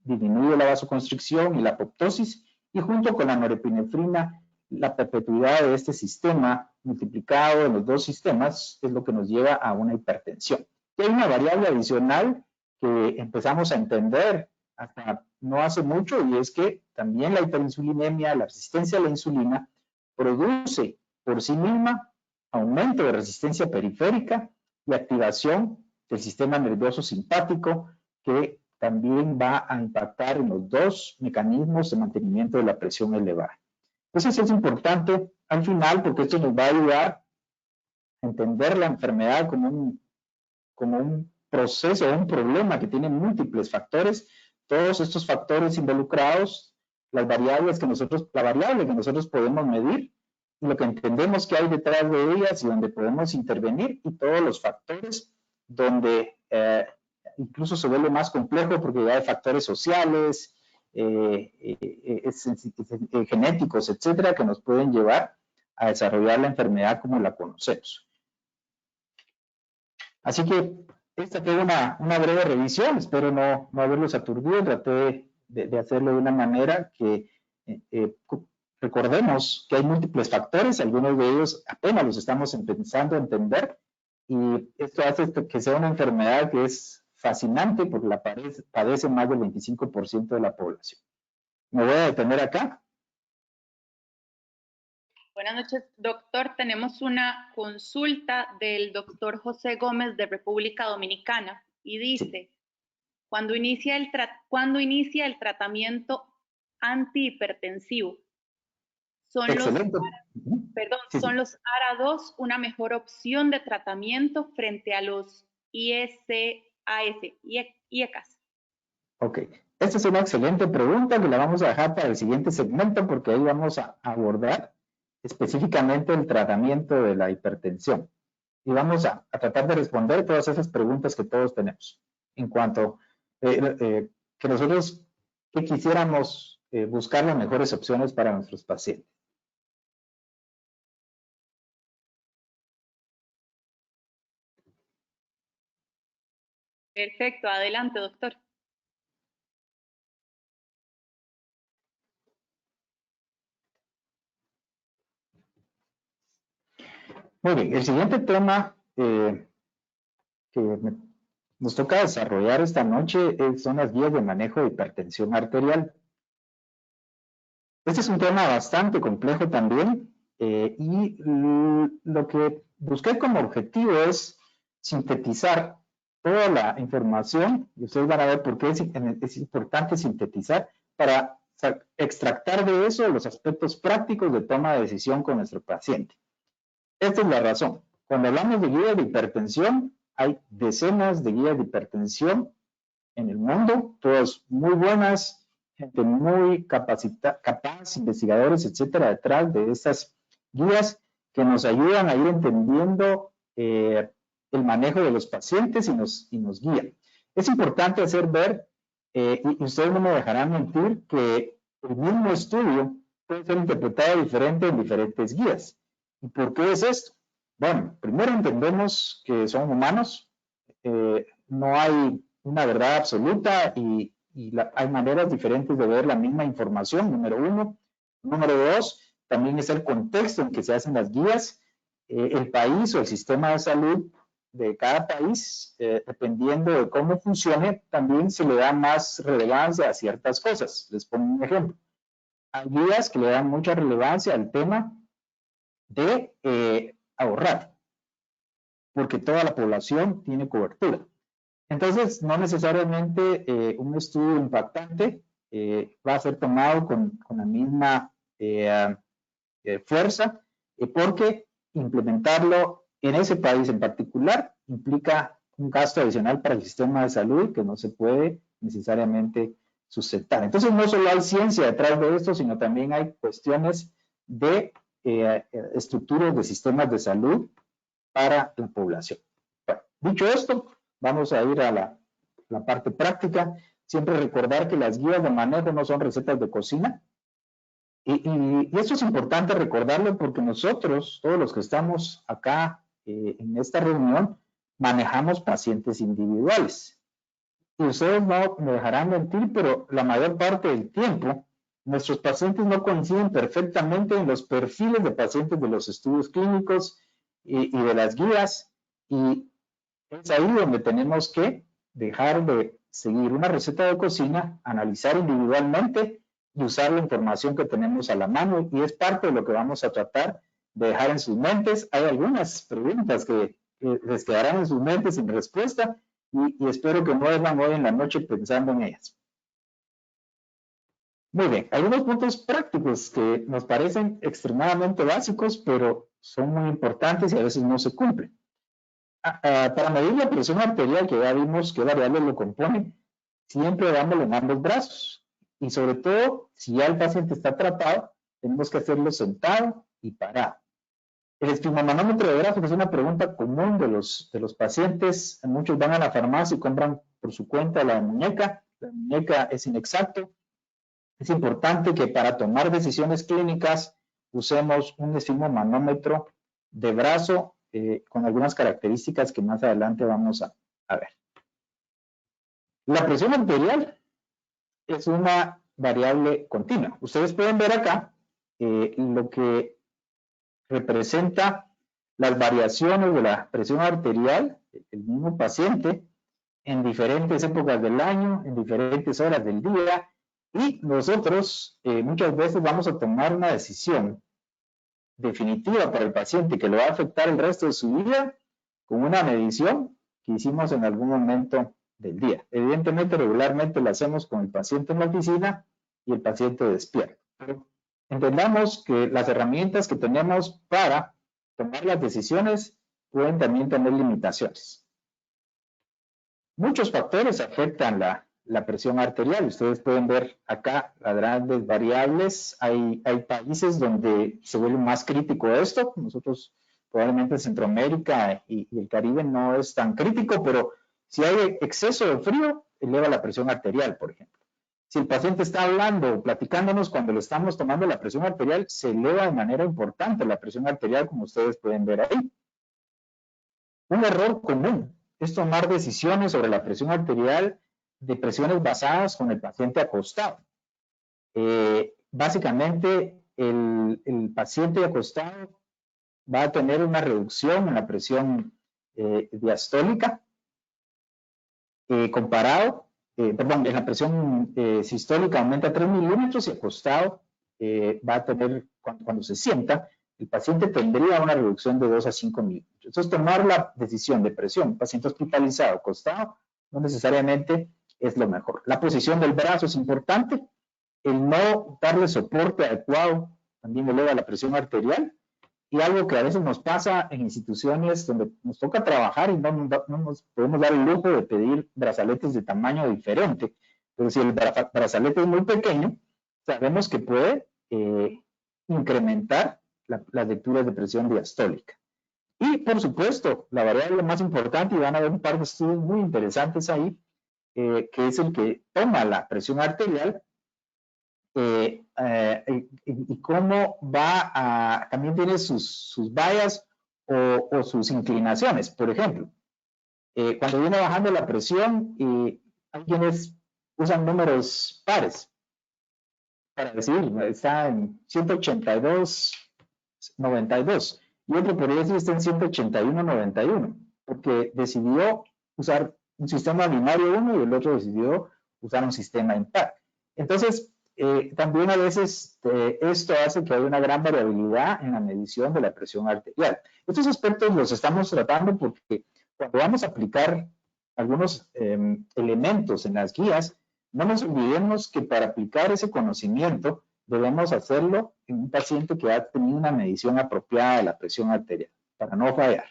disminuye la vasoconstricción y la apoptosis, y junto con la norepinefrina, la perpetuidad de este sistema multiplicado en los dos sistemas es lo que nos lleva a una hipertensión. Y hay una variable adicional que empezamos a entender hasta no hace mucho, y es que también la hiperinsulinemia, la resistencia a la insulina, produce por sí misma aumento de resistencia periférica y activación del sistema nervioso simpático, que también va a impactar en los dos mecanismos de mantenimiento de la presión elevada. Entonces es importante al final, porque esto nos va a ayudar a entender la enfermedad como un proceso o un problema que tiene múltiples factores. Todos estos factores involucrados, la variable que nosotros podemos medir, y lo que entendemos que hay detrás de ellas y donde podemos intervenir, y todos los factores donde incluso se vuelve más complejo porque ya hay factores sociales, genéticos, etcétera, que nos pueden llevar a desarrollar la enfermedad como la conocemos. Así que esta fue una breve revisión, espero no haberlos aturdido, traté de hacerlo de una manera que recordemos que hay múltiples factores, algunos de ellos apenas los estamos empezando a entender, y esto hace que sea una enfermedad que es fascinante porque la padece más del 25% de la población. Me voy a detener acá. Buenas noches, doctor. Tenemos una consulta del doctor José Gómez de República Dominicana y dice, sí. ¿Cuándo inicia el tratamiento antihipertensivo? ¿Son Excelente. ¿Son los ARA2 una mejor opción de tratamiento frente a los IECAS? Ok, esta es una excelente pregunta que la vamos a dejar para el siguiente segmento, porque ahí vamos a abordar específicamente el tratamiento de la hipertensión. Y vamos a tratar de responder todas esas preguntas que todos tenemos. En cuanto que nosotros que quisiéramos buscar las mejores opciones para nuestros pacientes. Perfecto, adelante, doctor. Muy bien, el siguiente tema nos toca desarrollar esta noche son las guías de manejo de hipertensión arterial. Este es un tema bastante complejo también y lo que busqué como objetivo es sintetizar toda la información, y ustedes van a ver por qué es importante sintetizar para extractar de eso los aspectos prácticos de toma de decisión con nuestro paciente. Esta es la razón. Cuando hablamos de guías de hipertensión, hay decenas de guías de hipertensión en el mundo, todas muy buenas, gente muy capaz, investigadores, etcétera, detrás de estas guías que nos ayudan a ir entendiendo el manejo de los pacientes y nos guían. Es importante hacer ver, y ustedes no me dejarán mentir, que el mismo estudio puede ser interpretado diferente en diferentes guías. ¿Y por qué es esto? Bueno, primero entendemos que son humanos, no hay una verdad absoluta y hay maneras diferentes de ver la misma información, número uno. Número dos, también es el contexto en que se hacen las guías, el país o el sistema de salud de cada país, dependiendo de cómo funcione, también se le da más relevancia a ciertas cosas. Les pongo un ejemplo. Hay guías que le dan mucha relevancia al tema de ahorrar, porque toda la población tiene cobertura. Entonces, no necesariamente un estudio impactante va a ser tomado con la misma fuerza, porque implementarlo en ese país en particular implica un gasto adicional para el sistema de salud que no se puede necesariamente sustentar. Entonces, no solo hay ciencia detrás de esto, sino también hay cuestiones de estructuras de sistemas de salud para la población. Bueno, dicho esto, vamos a ir a la parte práctica. Siempre recordar que las guías de manejo no son recetas de cocina. Y esto es importante recordarlo porque nosotros, todos los que estamos acá en esta reunión, manejamos pacientes individuales. Y ustedes no me dejarán mentir, pero la mayor parte del tiempo, nuestros pacientes no coinciden perfectamente en los perfiles de pacientes de los estudios clínicos y de las guías. Y es ahí donde tenemos que dejar de seguir una receta de cocina, analizar individualmente y usar la información que tenemos a la mano, y es parte de lo que vamos a tratar de dejar en sus mentes. Hay algunas preguntas que les quedarán en sus mentes sin respuesta y espero que no duerman hoy en la noche pensando en ellas. Muy bien, algunos puntos prácticos que nos parecen extremadamente básicos, pero son muy importantes y a veces no se cumplen. Para medir la presión arterial, que ya vimos qué variables lo componen, siempre dándolo en ambos brazos. Y sobre todo, si ya el paciente está tratado, tenemos que hacerlo sentado y parado. El esfigmomanómetro de brazo es una pregunta común de los pacientes. Muchos van a la farmacia y compran por su cuenta la muñeca. La muñeca es inexacto. Es importante que para tomar decisiones clínicas usemos un esfigmomanómetro de brazo con algunas características que más adelante vamos a ver. La presión arterial es una variable continua. Ustedes pueden ver acá lo que representa las variaciones de la presión arterial del mismo paciente en diferentes épocas del año, en diferentes horas del día, y nosotros muchas veces vamos a tomar una decisión definitiva para el paciente que lo va a afectar el resto de su vida con una medición que hicimos en algún momento del día. Evidentemente, regularmente lo hacemos con el paciente en la oficina y el paciente despierto. Pero entendamos que las herramientas que tenemos para tomar las decisiones pueden también tener limitaciones. Muchos factores afectan la presión arterial. Ustedes pueden ver acá las grandes variables. Hay países donde se vuelve más crítico esto. Nosotros, probablemente Centroamérica y el Caribe no es tan crítico, pero si hay exceso de frío, eleva la presión arterial, por ejemplo. Si el paciente está hablando o platicándonos cuando le estamos tomando la presión arterial, se eleva de manera importante la presión arterial, como ustedes pueden ver ahí. Un error común es tomar decisiones sobre la presión arterial de presiones basadas con el paciente acostado. Básicamente, el paciente acostado va a tener una reducción en la presión diastólica en la presión sistólica aumenta 3 milímetros y acostado va a tener, cuando se sienta, el paciente tendría una reducción de 2 a 5 milímetros. Entonces, tomar la decisión de presión, paciente hospitalizado, acostado, no necesariamente es lo mejor. La posición del brazo es importante. El no darle soporte adecuado también eleva la presión arterial. Y algo que a veces nos pasa en instituciones donde nos toca trabajar y no nos podemos dar el lujo de pedir brazaletes de tamaño diferente. Pero si el brazalete es muy pequeño, sabemos que puede incrementar las lecturas de presión diastólica. Y, por supuesto, la variable más importante, y van a ver un par de estudios muy interesantes ahí, que es el que toma la presión arterial y cómo también tiene sus vallas o sus inclinaciones. Por ejemplo, cuando viene bajando la presión, hay quienes usan números pares para decir, está en 182.92 y otro podría decir está en 181.91 porque decidió usar un sistema binario 1 y el otro decidió usar un sistema impar. Entonces, también a veces esto hace que haya una gran variabilidad en la medición de la presión arterial. Estos aspectos los estamos tratando porque cuando vamos a aplicar algunos elementos en las guías, no nos olvidemos que para aplicar ese conocimiento debemos hacerlo en un paciente que ha tenido una medición apropiada de la presión arterial, para no fallar.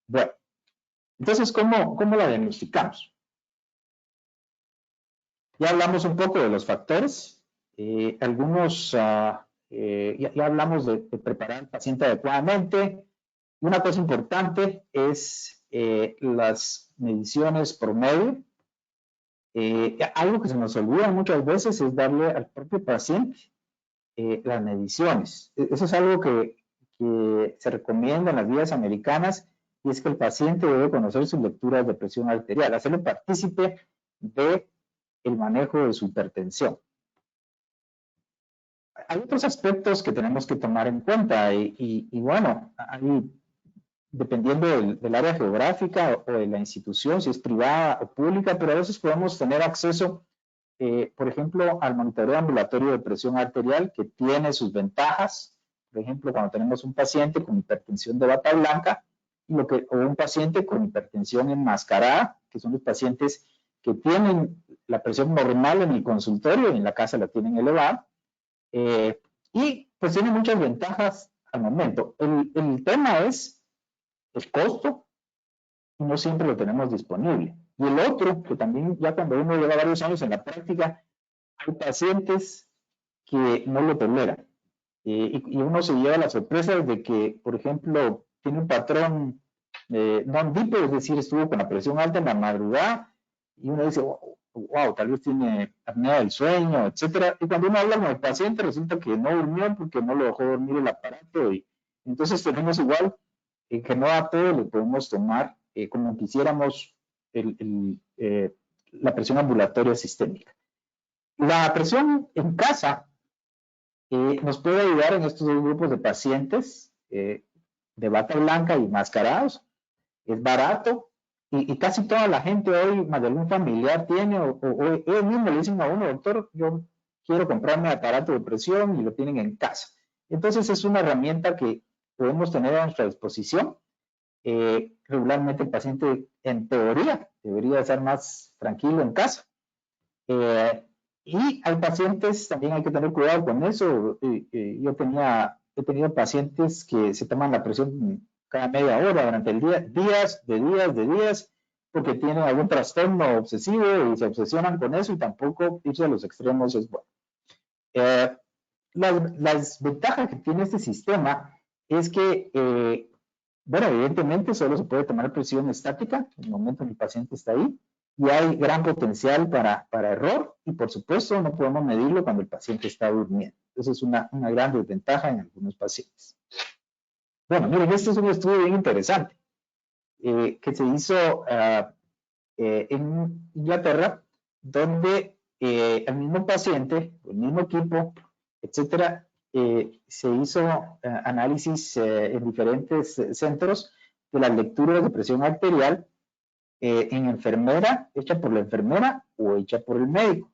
Bueno, entonces, ¿cómo la diagnosticamos? Ya hablamos un poco de los factores. Ya hablamos de preparar al paciente adecuadamente. Una cosa importante es las mediciones promedio. Algo que se nos olvida muchas veces es darle al propio paciente las mediciones. Eso es algo que se recomienda en las guías americanas y es que el paciente debe conocer sus lecturas de presión arterial, hacerlo partícipe del manejo de su hipertensión. Hay otros aspectos que tenemos que tomar en cuenta y bueno, dependiendo del área geográfica o de la institución, si es privada o pública, pero a veces podemos tener acceso, por ejemplo, al monitoreo ambulatorio de presión arterial, que tiene sus ventajas. Por ejemplo, cuando tenemos un paciente con hipertensión de bata blanca o un paciente con hipertensión enmascarada, que son los pacientes que tienen la presión normal en el consultorio y en la casa la tienen elevada, y pues tiene muchas ventajas al momento. El tema es el costo, y no siempre lo tenemos disponible. Y el otro, que también ya cuando uno lleva varios años en la práctica, hay pacientes que no lo toleran. Y uno se lleva la sorpresa de que, por ejemplo, tiene un patrón non-dipo, es decir, estuvo con la presión alta en la madrugada, y uno dice, wow, tal vez tiene apnea del sueño, etcétera. Y cuando uno habla con el paciente, resulta que no durmió porque no lo dejó dormir el aparato. Y entonces tenemos igual que no a todo le podemos tomar como quisiéramos la presión ambulatoria sistémica. La presión en casa nos puede ayudar en estos dos grupos de pacientes de bata blanca y mascarados. Es barato y casi toda la gente hoy, más de algún familiar tiene o ellos mismos le dicen a uno, doctor, yo quiero comprarme aparato de presión y lo tienen en casa. Entonces es una herramienta que podemos tener a nuestra disposición. Regularmente el paciente, en teoría, debería estar más tranquilo en casa. Y hay pacientes, también hay que tener cuidado con eso. Yo he tenido pacientes que se toman la presión cada media hora durante el día, días, porque tienen algún trastorno obsesivo y se obsesionan con eso y tampoco irse a los extremos es bueno. Las ventajas que tiene este sistema es que bueno, evidentemente solo se puede tomar presión estática en el momento en que el paciente está ahí. y hay gran potencial para error y por supuesto no podemos medirlo cuando el paciente está durmiendo. Esa es una gran desventaja en algunos pacientes. Bueno, miren, este es un estudio bien interesante que se hizo en Inglaterra, donde el mismo paciente, el mismo equipo, etcétera, se hizo análisis en diferentes centros de las lecturas de presión arterial en enfermera, hecha por la enfermera o hecha por el médico.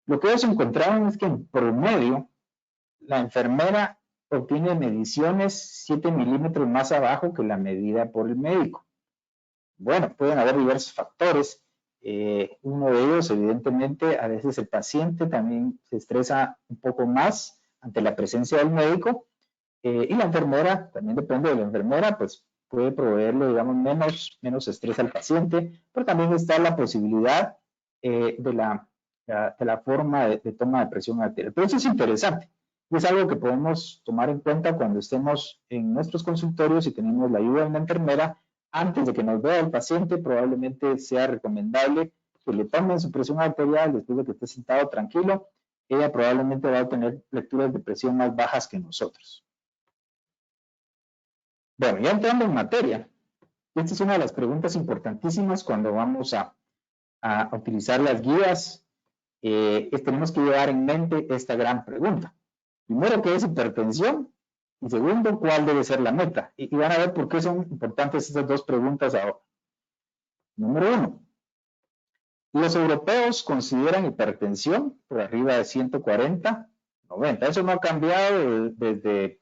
Lo que ellos encontraron es que por el medio, la enfermera obtiene mediciones 7 milímetros más abajo que la medida por el médico. Bueno, pueden haber diversos factores. Uno de ellos, evidentemente, a veces el paciente también se estresa un poco más ante la presencia del médico y la enfermera, también depende de la enfermera, pues puede proveerle, digamos, menos estrés al paciente, pero también está la posibilidad de la forma de toma de presión arterial. Pero eso es interesante y es algo que podemos tomar en cuenta cuando estemos en nuestros consultorios y tenemos la ayuda de una enfermera. Antes de que nos vea el paciente, probablemente sea recomendable que le tomen su presión arterial después de que esté sentado tranquilo. Ella probablemente va a tener lecturas de presión más bajas que nosotros. Bueno, ya entrando en materia, esta es una de las preguntas importantísimas cuando vamos a utilizar las guías. Tenemos que llevar en mente esta gran pregunta. Primero, ¿qué es hipertensión? Y segundo, ¿cuál debe ser la meta? Y van a ver por qué son importantes estas dos preguntas ahora. Número 1. Los europeos consideran hipertensión por arriba de 140, 90. Eso no ha cambiado desde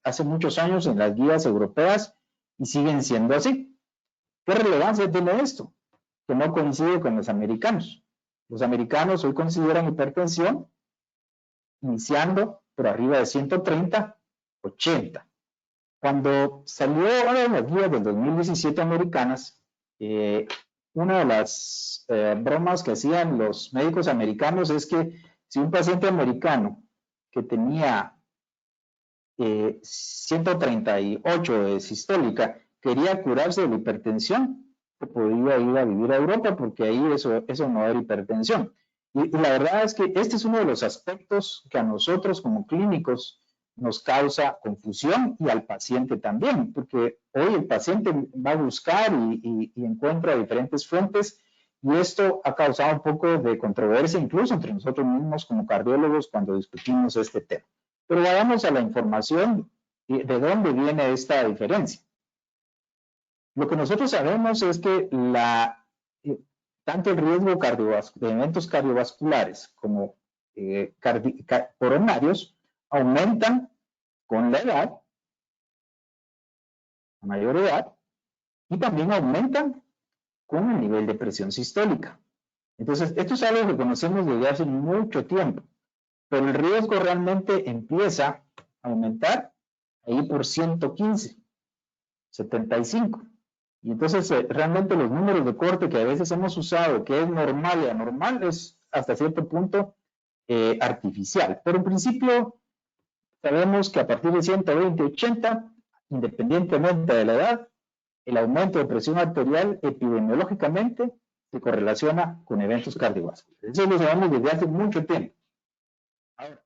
hace muchos años en las guías europeas y siguen siendo así. ¿Qué relevancia tiene esto? Que no coincide con los americanos. Los americanos hoy consideran hipertensión iniciando por arriba de 130, 80. Cuando salió una de las guías del 2017 americanas, una de las bromas que hacían los médicos americanos es que si un paciente americano que tenía 138 de sistólica quería curarse de la hipertensión, podía ir a vivir a Europa porque ahí eso no era hipertensión. Y la verdad es que este es uno de los aspectos que a nosotros como clínicos nos causa confusión y al paciente también, porque hoy el paciente va a buscar y encuentra diferentes fuentes y esto ha causado un poco de controversia incluso entre nosotros mismos como cardiólogos cuando discutimos este tema. Pero vayamos a la información de dónde viene esta diferencia. Lo que nosotros sabemos es que tanto el riesgo de eventos cardiovasculares como coronarios aumentan con la edad, a mayor edad, y también aumentan con el nivel de presión sistólica. Entonces, esto es algo que conocemos desde hace mucho tiempo, pero el riesgo realmente empieza a aumentar ahí por 115, 75. Y entonces realmente los números de corte que a veces hemos usado, que es normal y anormal, es hasta cierto punto artificial. Pero en principio sabemos que a partir de 120, 80, independientemente de la edad, el aumento de presión arterial epidemiológicamente se correlaciona con eventos cardiovasculares. Eso lo sabemos desde hace mucho tiempo. Ahora,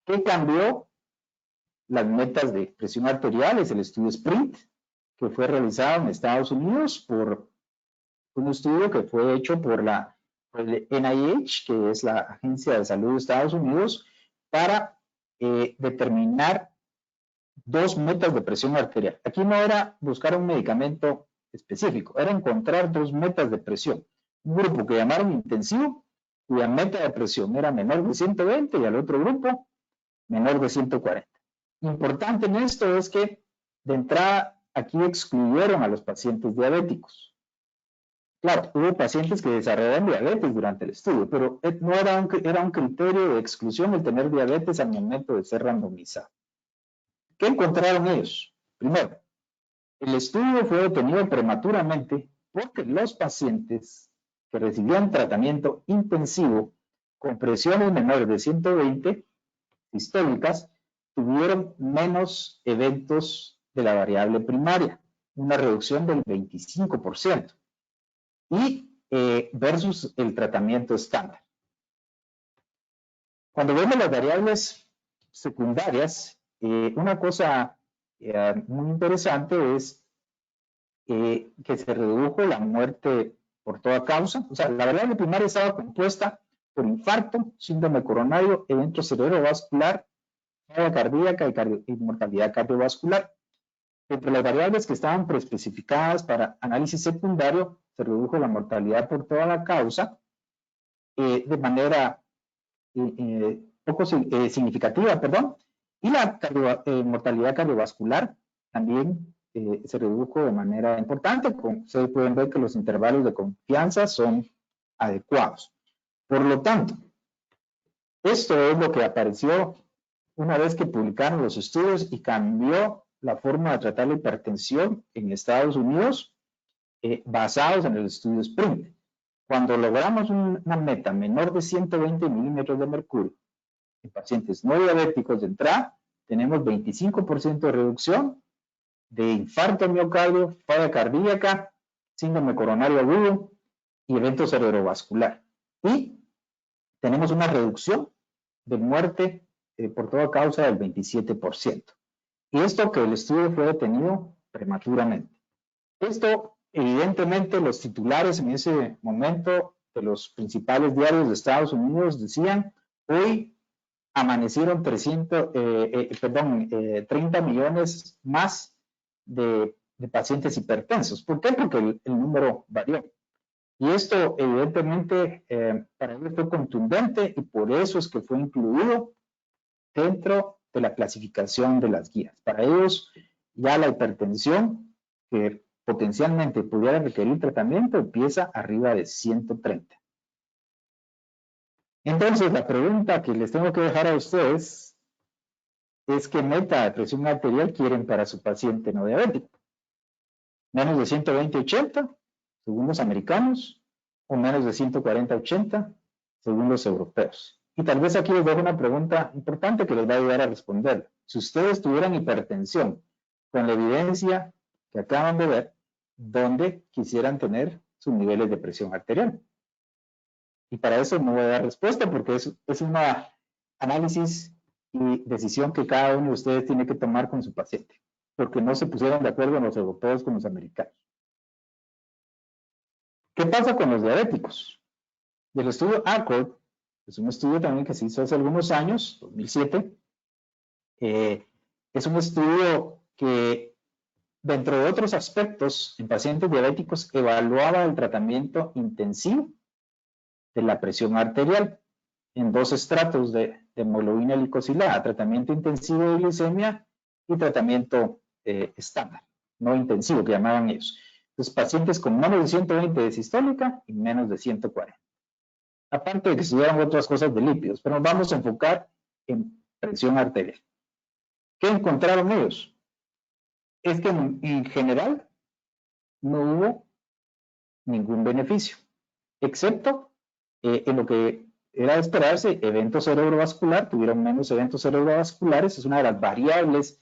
¿qué cambió las metas de presión arterial? Es el estudio SPRINT, que fue realizado en Estados Unidos por un estudio que fue hecho por el NIH, que es la Agencia de Salud de Estados Unidos, para determinar dos metas de presión arterial. Aquí no era buscar un medicamento específico, era encontrar dos metas de presión. Un grupo que llamaron intensivo, cuya meta de presión era menor de 120 y al otro grupo menor de 140. Importante en esto es que de entrada aquí excluyeron a los pacientes diabéticos. Claro, hubo pacientes que desarrollaron diabetes durante el estudio, pero no era un criterio de exclusión el tener diabetes al momento de ser randomizado. ¿Qué encontraron ellos? Primero, el estudio fue detenido prematuramente porque los pacientes que recibían tratamiento intensivo con presiones menores de 120 sistólicas tuvieron menos eventos de la variable primaria, una reducción del 25%. Y versus el tratamiento estándar. Cuando vemos las variables secundarias, una cosa muy interesante es que se redujo la muerte por toda causa. O sea, la variable primaria estaba compuesta por infarto, síndrome coronario, evento cerebrovascular, falla cardíaca y mortalidad cardiovascular. Entre las variables que estaban preespecificadas para análisis secundario, se redujo la mortalidad por toda la causa de manera poco significativa, perdón, y la mortalidad cardiovascular también se redujo de manera importante. Ustedes pueden ver que los intervalos de confianza son adecuados. Por lo tanto, esto es lo que apareció una vez que publicaron los estudios y cambió la forma de tratar la hipertensión en Estados Unidos basados en el estudio SPRINT. Cuando logramos una meta menor de 120 milímetros de mercurio en pacientes no diabéticos de entrada, tenemos 25% de reducción de infarto al miocardio, falla cardíaca, síndrome coronario agudo y evento cerebrovascular. Y tenemos una reducción de muerte por toda causa del 27%. Y esto que el estudio fue detenido prematuramente. Esto, evidentemente, los titulares en ese momento de los principales diarios de Estados Unidos decían: hoy amanecieron 30 millones más de pacientes hipertensos. ¿Por qué? Porque el número varió. Y esto, evidentemente, para ellos fue contundente y por eso es que fue incluido dentro de la clasificación de las guías. Para ellos, ya la hipertensión que potencialmente pudiera requerir tratamiento empieza arriba de 130. Entonces, la pregunta que les tengo que dejar a ustedes es: ¿qué meta de presión arterial quieren para su paciente no diabético? ¿Menos de 120/80, según los americanos, o menos de 140/80, según los europeos? Y tal vez aquí les dejo una pregunta importante que les va a ayudar a responder. Si ustedes tuvieran hipertensión, con la evidencia que acaban de ver, ¿dónde quisieran tener sus niveles de presión arterial? Y para eso no voy a dar respuesta, porque es un análisis y decisión que cada uno de ustedes tiene que tomar con su paciente, porque no se pusieron de acuerdo los europeos con los americanos. ¿Qué pasa con los diabéticos? Del estudio ACCORD, es un estudio también que se hizo hace algunos años, 2007, es un estudio que, dentro de otros aspectos, en pacientes diabéticos, evaluaba el tratamiento intensivo de la presión arterial en dos estratos de hemoglobina glicosilada: tratamiento intensivo de glicemia y tratamiento estándar, no intensivo, que llamaban ellos. Entonces, pacientes con menos de 120 de sistólica y menos de 140. Aparte de que estudiaron otras cosas de lípidos, pero nos vamos a enfocar en presión arterial. ¿Qué encontraron ellos? Es que en general no hubo ningún beneficio, excepto en lo que era de esperarse, evento cerebrovascular. Tuvieron menos eventos cerebrovasculares, es una de las variables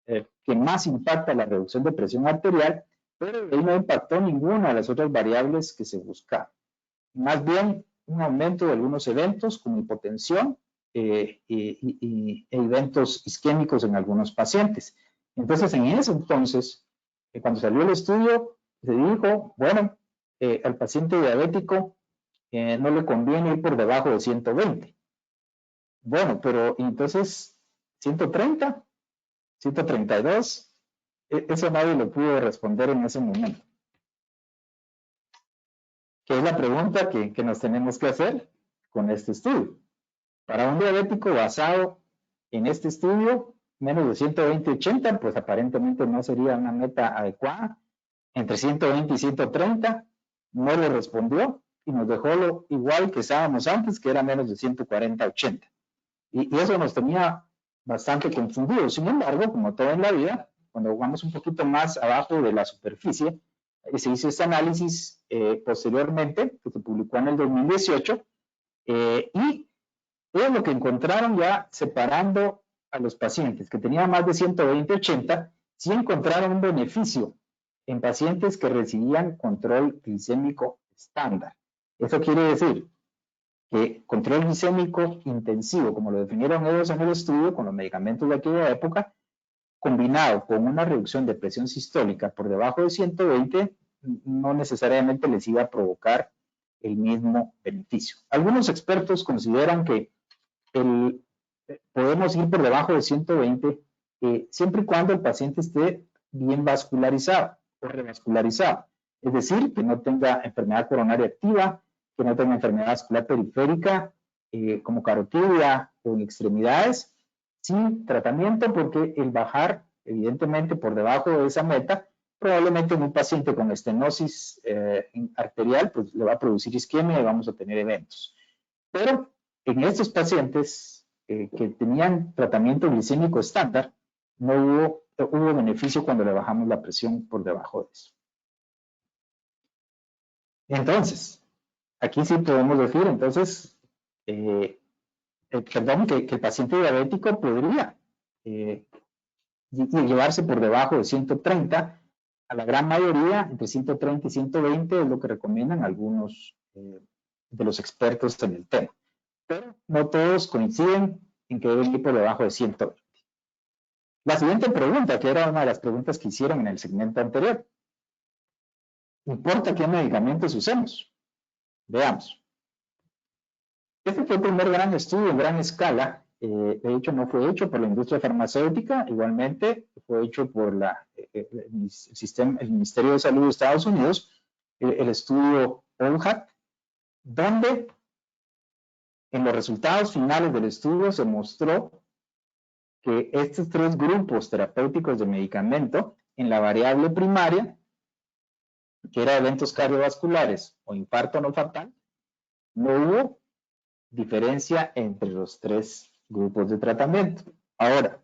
que más impacta la reducción de presión arterial, pero ahí no impactó ninguna de las otras variables que se buscaban. Más bien, un aumento de algunos eventos como hipotensión y eventos isquémicos en algunos pacientes. Entonces, en ese entonces, cuando salió el estudio, se dijo: bueno, al paciente diabético no le conviene ir por debajo de 120. Bueno, pero entonces, 130, 132, eso nadie lo pudo responder en ese momento. ¿Qué es la pregunta que nos tenemos que hacer con este estudio? Para un diabético basado en este estudio, menos de 120/80, pues aparentemente no sería una meta adecuada. Entre 120 y 130, no le respondió y nos dejó lo igual que estábamos antes, que era menos de 140/80. Y eso nos tenía bastante confundidos. Sin embargo, como todo en la vida, cuando vamos un poquito más abajo de la superficie, se hizo este análisis posteriormente, que se publicó en el 2018, y ellos lo que encontraron, ya separando a los pacientes que tenían más de 120/80, sí encontraron un beneficio en pacientes que recibían control glicémico estándar. Eso quiere decir que control glicémico intensivo, como lo definieron ellos en el estudio con los medicamentos de aquella época, combinado con una reducción de presión sistólica por debajo de 120, no necesariamente les iba a provocar el mismo beneficio. Algunos expertos consideran que podemos ir por debajo de 120 siempre y cuando el paciente esté bien vascularizado o revascularizado. Es decir, que no tenga enfermedad coronaria activa, que no tenga enfermedad vascular periférica como carotidia o en extremidades, sin tratamiento, porque el bajar evidentemente por debajo de esa meta, probablemente en un paciente con estenosis arterial, pues le va a producir isquemia y vamos a tener eventos. Pero en estos pacientes que tenían tratamiento glicémico estándar, no hubo beneficio cuando le bajamos la presión por debajo de eso. Entonces, aquí sí podemos decir, entonces, perdón, que el paciente diabético podría llevarse por debajo de 130, a la gran mayoría, entre 130 y 120 es lo que recomiendan algunos de los expertos en el tema. Pero no todos coinciden en que deben ir por debajo de 120. La siguiente pregunta, que era una de las preguntas que hicieron en el segmento anterior. ¿Importa qué medicamentos usemos? Veamos. Este fue el primer gran estudio en gran escala. De hecho, no fue hecho por la industria farmacéutica, igualmente fue hecho por el Ministerio de Salud de Estados Unidos, el estudio OLHAT, donde en los resultados finales del estudio se mostró que estos tres grupos terapéuticos de medicamento en la variable primaria, que era eventos cardiovasculares o infarto no fatal, no hubo diferencia entre los tres grupos de tratamiento. Ahora,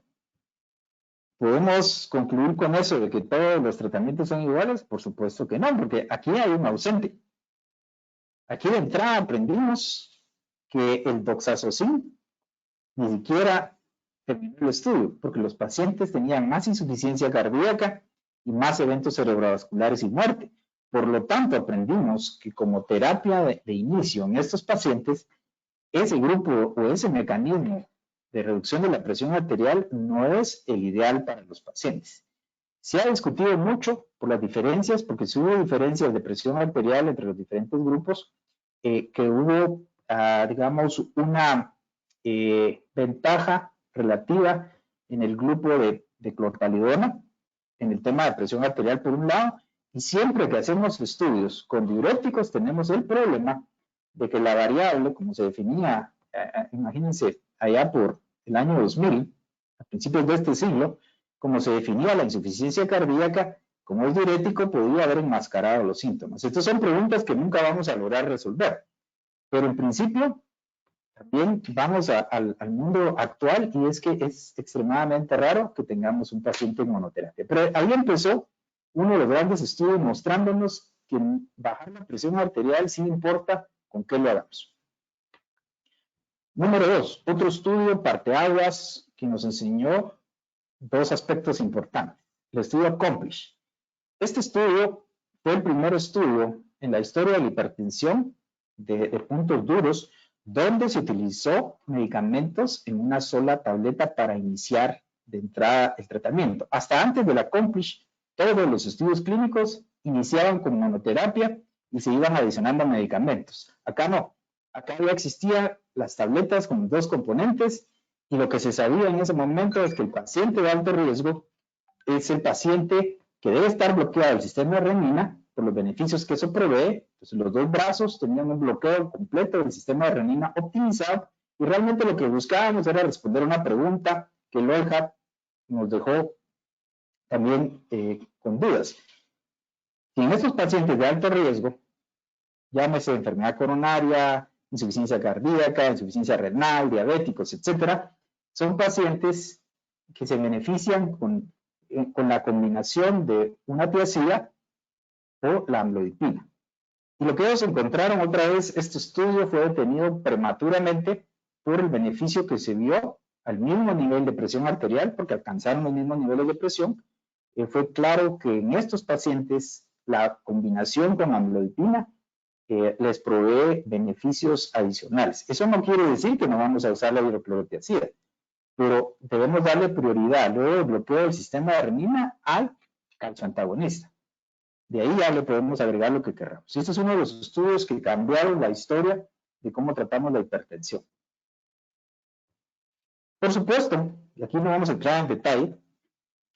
¿podemos concluir con eso de que todos los tratamientos son iguales? Por supuesto que no, porque aquí hay un ausente. Aquí de entrada aprendimos que el doxazocin ni siquiera terminó el estudio, porque los pacientes tenían más insuficiencia cardíaca y más eventos cerebrovasculares y muerte. Por lo tanto, aprendimos que como terapia de inicio en estos pacientes, ese grupo o ese mecanismo de reducción de la presión arterial no es el ideal para los pacientes. Se ha discutido mucho por las diferencias, porque si hubo diferencias de presión arterial entre los diferentes grupos, que hubo, digamos, una ventaja relativa en el grupo de clortalidona, en el tema de presión arterial por un lado, y siempre que hacemos estudios con diuréticos tenemos el problema de que la variable, como se definía, imagínense, allá por el año 2000, a principios de este siglo, como se definía la insuficiencia cardíaca, como es diurético, podía haber enmascarado los síntomas. Estas son preguntas que nunca vamos a lograr resolver, pero en principio también vamos al mundo actual y es que es extremadamente raro que tengamos un paciente en monoterapia. Pero ahí empezó uno de los grandes estudios mostrándonos que bajar la presión arterial sí importa con qué lo hagamos. Número 2, otro estudio parteaguas que nos enseñó dos aspectos importantes. El estudio ACCOMPLISH. Este estudio fue el primer estudio en la historia de la hipertensión de puntos duros donde se utilizó medicamentos en una sola tableta para iniciar de entrada el tratamiento. Hasta antes del ACCOMPLISH, todos los estudios clínicos iniciaban con monoterapia y se iban adicionando medicamentos. Acá no. Acá ya existían las tabletas con los dos componentes y lo que se sabía en ese momento es que el paciente de alto riesgo es el paciente que debe estar bloqueado el sistema de renina por los beneficios que eso provee. Entonces, los dos brazos tenían un bloqueo completo del sistema de renina optimizado y realmente lo que buscábamos era responder a una pregunta que el OLHAP nos dejó también con dudas. Si en estos pacientes de alto riesgo, llámese enfermedad coronaria, insuficiencia cardíaca, insuficiencia renal, diabéticos, etcétera, son pacientes que se benefician con la combinación de una tiazida o la amlodipina. Y lo que ellos encontraron otra vez, este estudio fue detenido prematuramente por el beneficio que se vio al mismo nivel de presión arterial, porque alcanzaron los mismos niveles de presión. Fue claro que en estos pacientes la combinación con amlodipina les provee beneficios adicionales. Eso no quiere decir que no vamos a usar la hidroclorotiazida, pero debemos darle prioridad luego del bloqueo del sistema de renina al calcio antagonista. De ahí ya le podemos agregar lo que queramos. Y este es uno de los estudios que cambiaron la historia de cómo tratamos la hipertensión. Por supuesto, y aquí no vamos a entrar en detalle,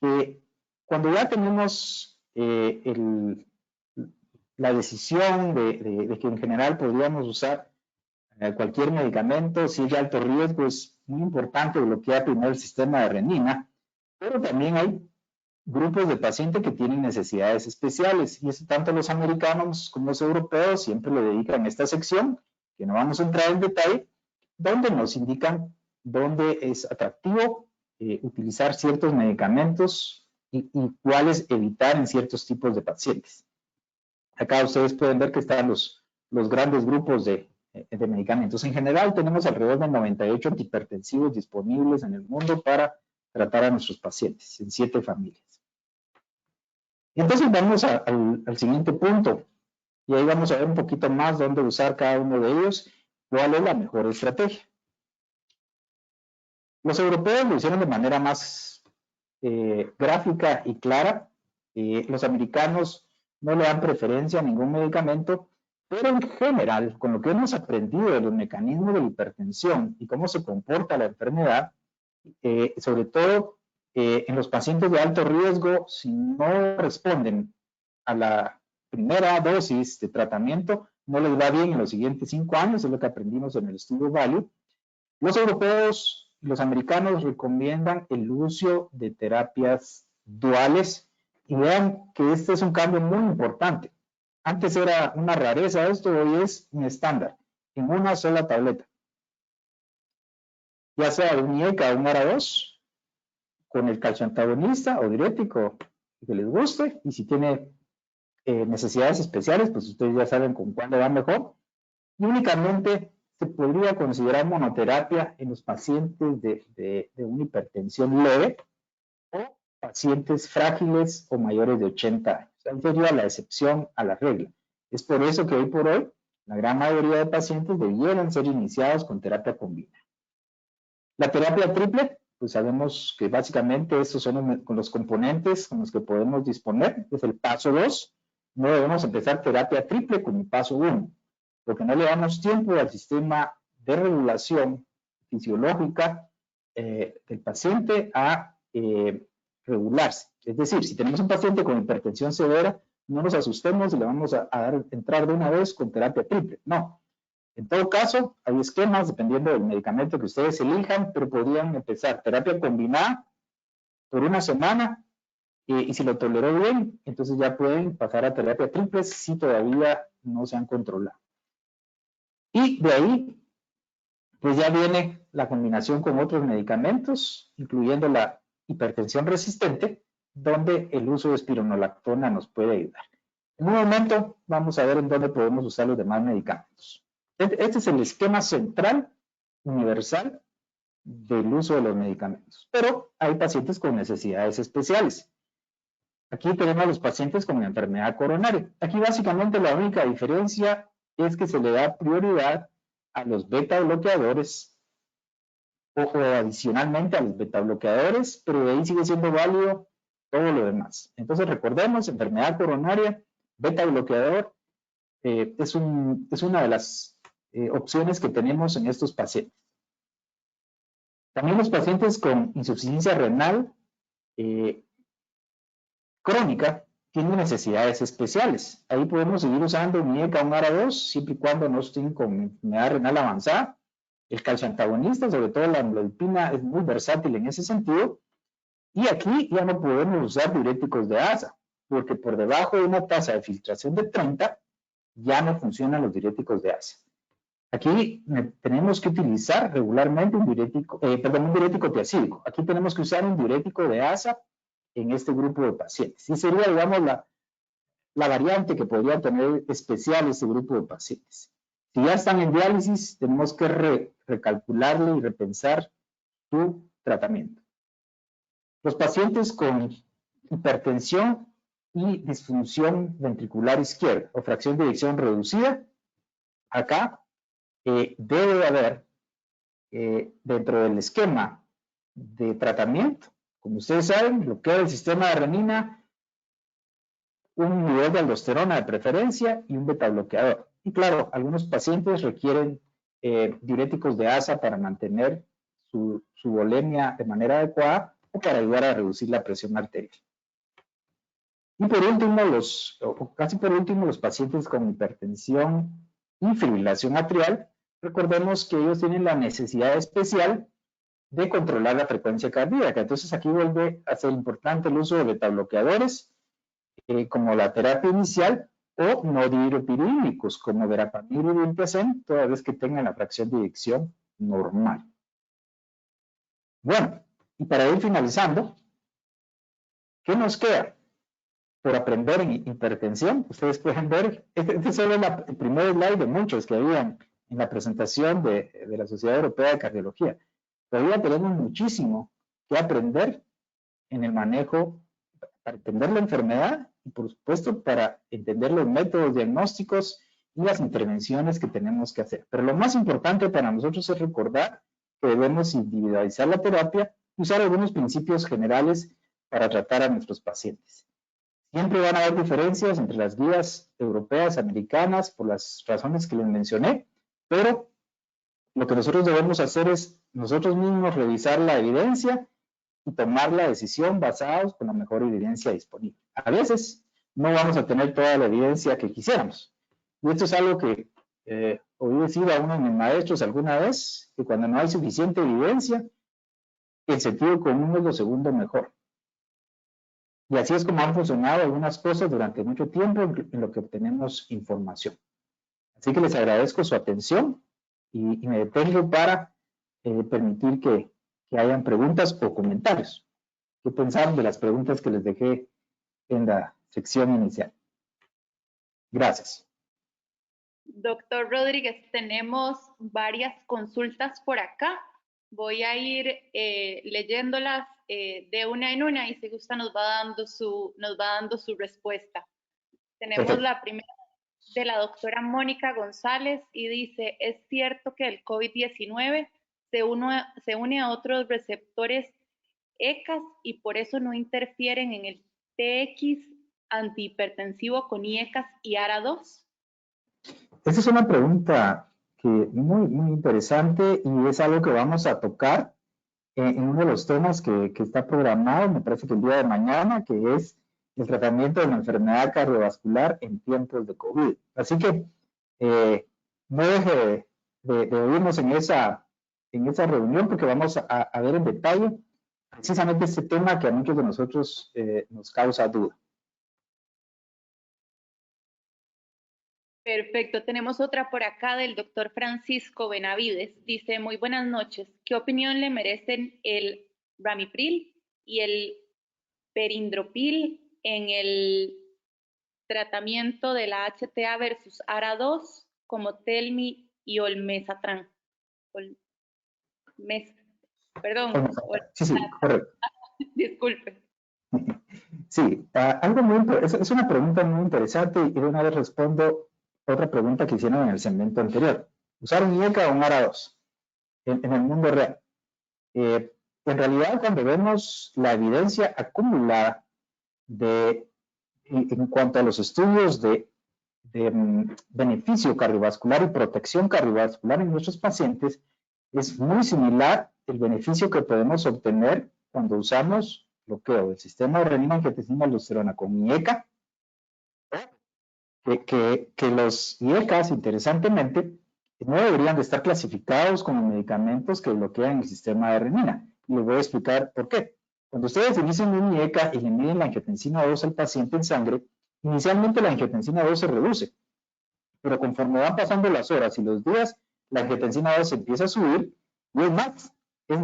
que cuando ya tenemos la decisión de que en general podríamos usar cualquier medicamento, si es de alto riesgo, es muy importante bloquear primero el sistema de renina, pero también hay grupos de pacientes que tienen necesidades especiales, y eso tanto los americanos como los europeos siempre le dedican esta sección, que no vamos a entrar en detalle, donde nos indican dónde es atractivo utilizar ciertos medicamentos y cuáles evitar en ciertos tipos de pacientes. Acá ustedes pueden ver que están los grandes grupos de medicamentos. En general tenemos alrededor de 98 antihipertensivos disponibles en el mundo para tratar a nuestros pacientes en 7 familias. Entonces vamos al siguiente punto y ahí vamos a ver un poquito más dónde usar cada uno de ellos, cuál es la mejor estrategia. Los europeos lo hicieron de manera más gráfica y clara. Los americanos no le dan preferencia a ningún medicamento, pero en general, con lo que hemos aprendido de los mecanismos de la hipertensión y cómo se comporta la enfermedad, sobre todo en los pacientes de alto riesgo, si no responden a la primera dosis de tratamiento, no les va bien en los siguientes 5 años, es lo que aprendimos en el estudio Value. Los europeos y los americanos recomiendan el uso de terapias duales y vean que este es un cambio muy importante. Antes era una rareza esto, hoy es un estándar, en una sola tableta. Ya sea un IECA o un ARA2, con el calcio antagonista o diurético que les guste, y si tiene necesidades especiales, pues ustedes ya saben con cuál le va mejor. Y únicamente se podría considerar monoterapia en los pacientes de una hipertensión leve o pacientes frágiles o mayores de 80 años. Esa sería la excepción a la regla. Es por eso que hoy por hoy la gran mayoría de pacientes debieran ser iniciados con terapia combinada. La terapia triple, pues sabemos que básicamente estos son los componentes con los que podemos disponer. Es el paso 2. No debemos empezar terapia triple como paso 1, porque no le damos tiempo al sistema de regulación fisiológica del paciente a regularse. Es decir, si tenemos un paciente con hipertensión severa, no nos asustemos y le vamos a entrar de una vez con terapia triple. No. En todo caso, hay esquemas dependiendo del medicamento que ustedes elijan, pero podrían empezar terapia combinada por 1 semana y si lo toleró bien, entonces ya pueden pasar a terapia triple si todavía no se han controlado. Y de ahí, pues ya viene la combinación con otros medicamentos, incluyendo la hipertensión resistente, donde el uso de espironolactona nos puede ayudar. En un momento vamos a ver en dónde podemos usar los demás medicamentos. Este es el esquema central, universal, del uso de los medicamentos. Pero hay pacientes con necesidades especiales. Aquí tenemos a los pacientes con enfermedad coronaria. Aquí básicamente la única diferencia es que se le da prioridad a los beta bloqueadores o adicionalmente a los beta bloqueadores, pero de ahí sigue siendo válido todo lo demás. Entonces recordemos, enfermedad coronaria, beta bloqueador es una de las opciones que tenemos en estos pacientes. También los pacientes con insuficiencia renal crónica tienen necesidades especiales. Ahí podemos seguir usando un IECA, un ARA2, siempre y cuando no estén con enfermedad renal avanzada. El calcio antagonista, sobre todo la amlodipina, es muy versátil en ese sentido. Y aquí ya no podemos usar diuréticos de ASA, porque por debajo de una tasa de filtración de 30, ya no funcionan los diuréticos de ASA. Aquí tenemos que utilizar regularmente un diurético tiazídico. Aquí tenemos que usar un diurético de ASA en este grupo de pacientes. Y sería, digamos, la variante que podría tener especial este grupo de pacientes. Si ya están en diálisis, tenemos que recalcularle y repensar su tratamiento. Los pacientes con hipertensión y disfunción ventricular izquierda o fracción de eyección reducida, acá debe haber dentro del esquema de tratamiento, como ustedes saben, bloqueo del sistema de renina, un nivel de aldosterona de preferencia y un beta-bloqueador. Y claro, algunos pacientes requieren diuréticos de asa para mantener su volemia de manera adecuada o para ayudar a reducir la presión arterial. Y por último, casi por último, los pacientes con hipertensión y fibrilación atrial, recordemos que ellos tienen la necesidad especial de controlar la frecuencia cardíaca. Entonces aquí vuelve a ser importante el uso de betabloqueadores como la terapia inicial o no dihidropiridínicos como verapamil y diltiazem, toda vez que tengan la fracción de eyección normal. Bueno, y para ir finalizando, ¿qué nos queda por aprender en hipertensión? Ustedes pueden ver, este solo es el primer slide de muchos que habían en la presentación de la Sociedad Europea de Cardiología. Todavía tenemos muchísimo que aprender en el manejo para entender la enfermedad y, por supuesto, para entender los métodos diagnósticos y las intervenciones que tenemos que hacer. Pero lo más importante para nosotros es recordar que debemos individualizar la terapia y usar algunos principios generales para tratar a nuestros pacientes. Siempre van a haber diferencias entre las guías europeas, americanas, por las razones que les mencioné, pero lo que nosotros debemos hacer es nosotros mismos revisar la evidencia y tomar la decisión basados con la mejor evidencia disponible. A veces no vamos a tener toda la evidencia que quisiéramos. Y esto es algo que oí decir a uno de mis maestros alguna vez, que cuando no hay suficiente evidencia, el sentido común es lo segundo mejor. Y así es como han funcionado algunas cosas durante mucho tiempo en lo que obtenemos información. Así que les agradezco su atención y me detengo para permitir que hayan preguntas o comentarios. ¿Qué pensaron de las preguntas que les dejé en la sección inicial? Gracias. Doctor Rodríguez, tenemos varias consultas por acá. Voy a ir leyéndolas de una en una y si gusta nos va dando su respuesta. Tenemos Perfecto. La primera de la doctora Mónica González y dice, ¿es cierto que el COVID-19 se une a otros receptores ECAS y por eso no interfieren en el TX antihipertensivo con IECAS y ARA2? Esta es una pregunta muy interesante y es algo que vamos a tocar en uno de los temas que está programado, me parece que el día de mañana, que es el tratamiento de la enfermedad cardiovascular en tiempos de COVID. Así que no deje de oírnos en esa reunión porque vamos a ver en detalle precisamente este tema que a muchos de nosotros nos causa duda. Perfecto, tenemos otra por acá del doctor Francisco Benavides. Dice, muy buenas noches. ¿Qué opinión le merecen el ramipril y el perindropil en el tratamiento de la HTA versus ARA2 como Telmi y Olmesatran? Perdón. Sí, correcto. Disculpe. Sí, es una pregunta muy interesante y de una vez respondo otra pregunta que hicieron en el segmento anterior. ¿Usar un IECA o un ARA2 en el mundo real? En realidad, cuando vemos la evidencia acumulada en cuanto a los estudios de beneficio cardiovascular y protección cardiovascular en nuestros pacientes, es muy similar el beneficio que podemos obtener cuando usamos bloqueo del sistema de renina-angiotensina-aldosterona con IECA, que los IECAs, interesantemente, no deberían de estar clasificados como medicamentos que bloquean el sistema de renina. Y les voy a explicar por qué. Cuando ustedes inician un IECA y le miden la angiotensina 2 al paciente en sangre, inicialmente la angiotensina 2 se reduce, pero conforme van pasando las horas y los días, la angiotensina 2 empieza a subir y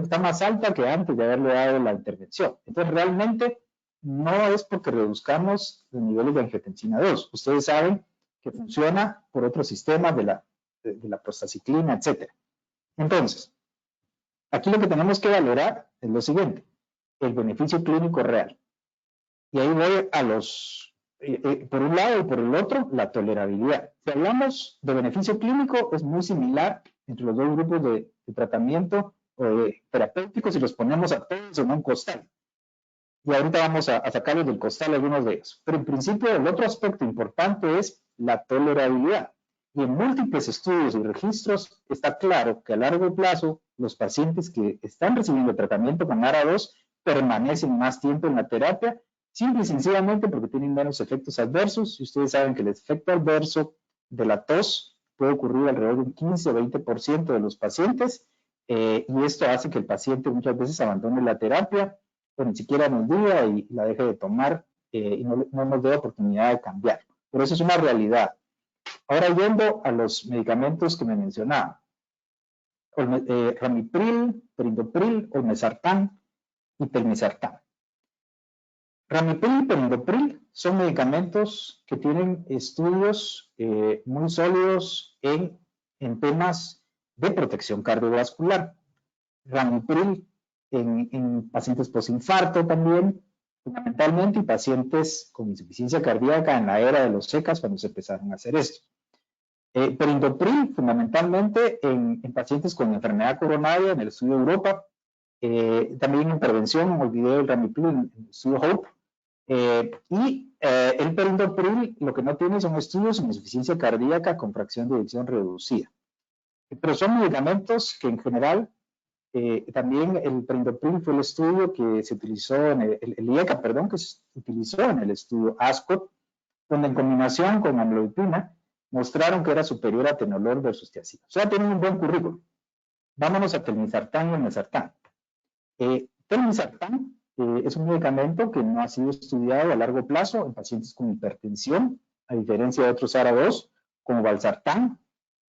está más alta que antes de haberle dado la intervención. Entonces, realmente no es porque reduzcamos los niveles de angiotensina 2. Ustedes saben que funciona por otros sistemas de la prostaciclina, etc. Entonces, aquí lo que tenemos que valorar es lo siguiente, el beneficio clínico real. Y ahí voy a por un lado y por el otro, la tolerabilidad. Si hablamos de beneficio clínico, es muy similar entre los dos grupos de tratamiento terapéuticos y los ponemos a todos en un costal. Y ahorita vamos a sacarlos del costal algunos de ellos. Pero en principio el otro aspecto importante es la tolerabilidad. Y en múltiples estudios y registros está claro que a largo plazo los pacientes que están recibiendo tratamiento con ARA2 permanecen más tiempo en la terapia, simple y sencillamente porque tienen menos efectos adversos. Y ustedes saben que el efecto adverso de la tos puede ocurrir alrededor de un 15 o 20% de los pacientes. Y esto hace que el paciente muchas veces abandone la terapia o ni siquiera nos diga y la deje de tomar y no nos dé oportunidad de cambiar. Pero eso es una realidad. Ahora yendo a los medicamentos que me mencionaba. Ramipril, perindopril, olmesartán y telmisartán. Ramipril y perindopril son medicamentos que tienen estudios muy sólidos en temas de protección cardiovascular. Ramipril en pacientes posinfarto también, fundamentalmente, y pacientes con insuficiencia cardíaca en la era de los SECAS cuando se empezaron a hacer esto. Perindopril, fundamentalmente en pacientes con enfermedad coronaria en el estudio Europa, también en prevención, olvidé el Ramipril en el estudio HOPE, el perindopril lo que no tiene son estudios en insuficiencia cardíaca con fracción de eyección reducida. Pero son medicamentos que en general también el perindopril fue el estudio que se utilizó en el IECA, perdón, que se utilizó en el estudio ASCOT, donde en combinación con amlodipina mostraron que era superior a tenolol versus tiazida. O sea, tienen un buen currículum. Vámonos a telmisartán y olmesartán. Telmisartán es un medicamento que no ha sido estudiado a largo plazo en pacientes con hipertensión, a diferencia de otros ARA2, como valsartán,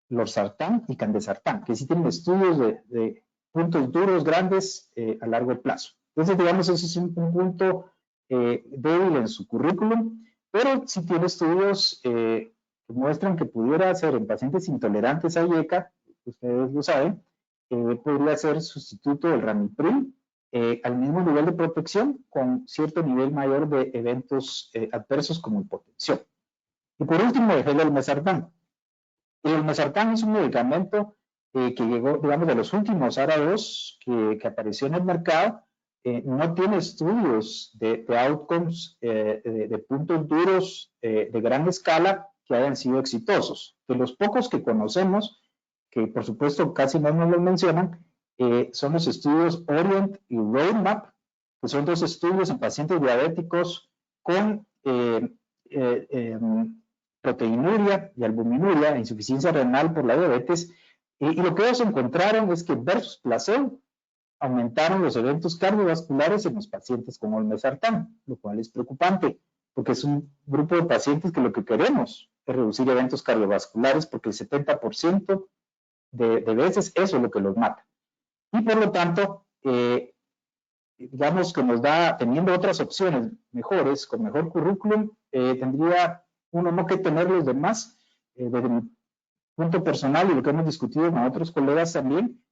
losartán y candesartán, que sí tienen estudios de puntos duros grandes a largo plazo. Entonces, digamos, ese es un punto débil en su currículum, pero sí tiene estudios que muestran que pudiera ser en pacientes intolerantes a IECA, ustedes lo saben, podría ser sustituto del Ramipril al mismo nivel de protección con cierto nivel mayor de eventos adversos como hipotensión. Y por último, dejé el olmesartán. El olmesartán es un medicamento que llegó, digamos, de los últimos ARA2 que apareció en el mercado. No tiene estudios de outcomes, de puntos duros de gran escala que hayan sido exitosos. De los pocos que conocemos, que por supuesto casi no nos los mencionan, son los estudios Orient y Roadmap, que son dos estudios en pacientes diabéticos con proteinuria y albuminuria, insuficiencia renal por la diabetes, y lo que ellos encontraron es que versus placebo aumentaron los eventos cardiovasculares en los pacientes con olmesartán, lo cual es preocupante, porque es un grupo de pacientes que lo que queremos es reducir eventos cardiovasculares, porque el 70% de veces eso es lo que los mata. Y por lo tanto, digamos que nos da, teniendo otras opciones mejores, con mejor currículum, tendría uno no que tener los demás. Desde mi punto personal y lo que hemos discutido con otros colegas también,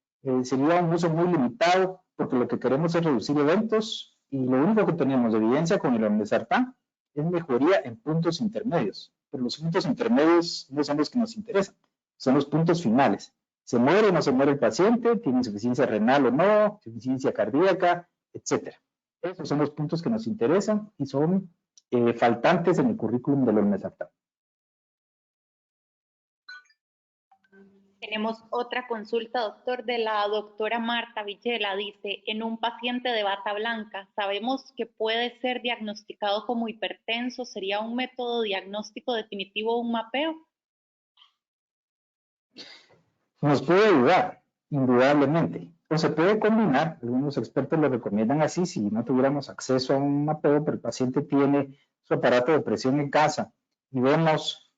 sería un uso muy limitado, porque lo que queremos es reducir eventos y lo único que tenemos de evidencia con el olmesartán es mejoría en puntos intermedios. Pero los puntos intermedios no son los que nos interesan, son los puntos finales. ¿Se muere o no se muere el paciente? ¿Tiene insuficiencia renal o no? ¿Insuficiencia cardíaca? Etcétera. Esos son los puntos que nos interesan y son faltantes en el currículum del olmesartán. Tenemos otra consulta, doctor, de la doctora Marta Villela. Dice, en un paciente de bata blanca, ¿sabemos que puede ser diagnosticado como hipertenso? ¿Sería un método diagnóstico definitivo un mapeo? Nos puede ayudar, indudablemente. O se puede combinar, algunos expertos lo recomiendan así, si no tuviéramos acceso a un mapeo, pero el paciente tiene su aparato de presión en casa y vemos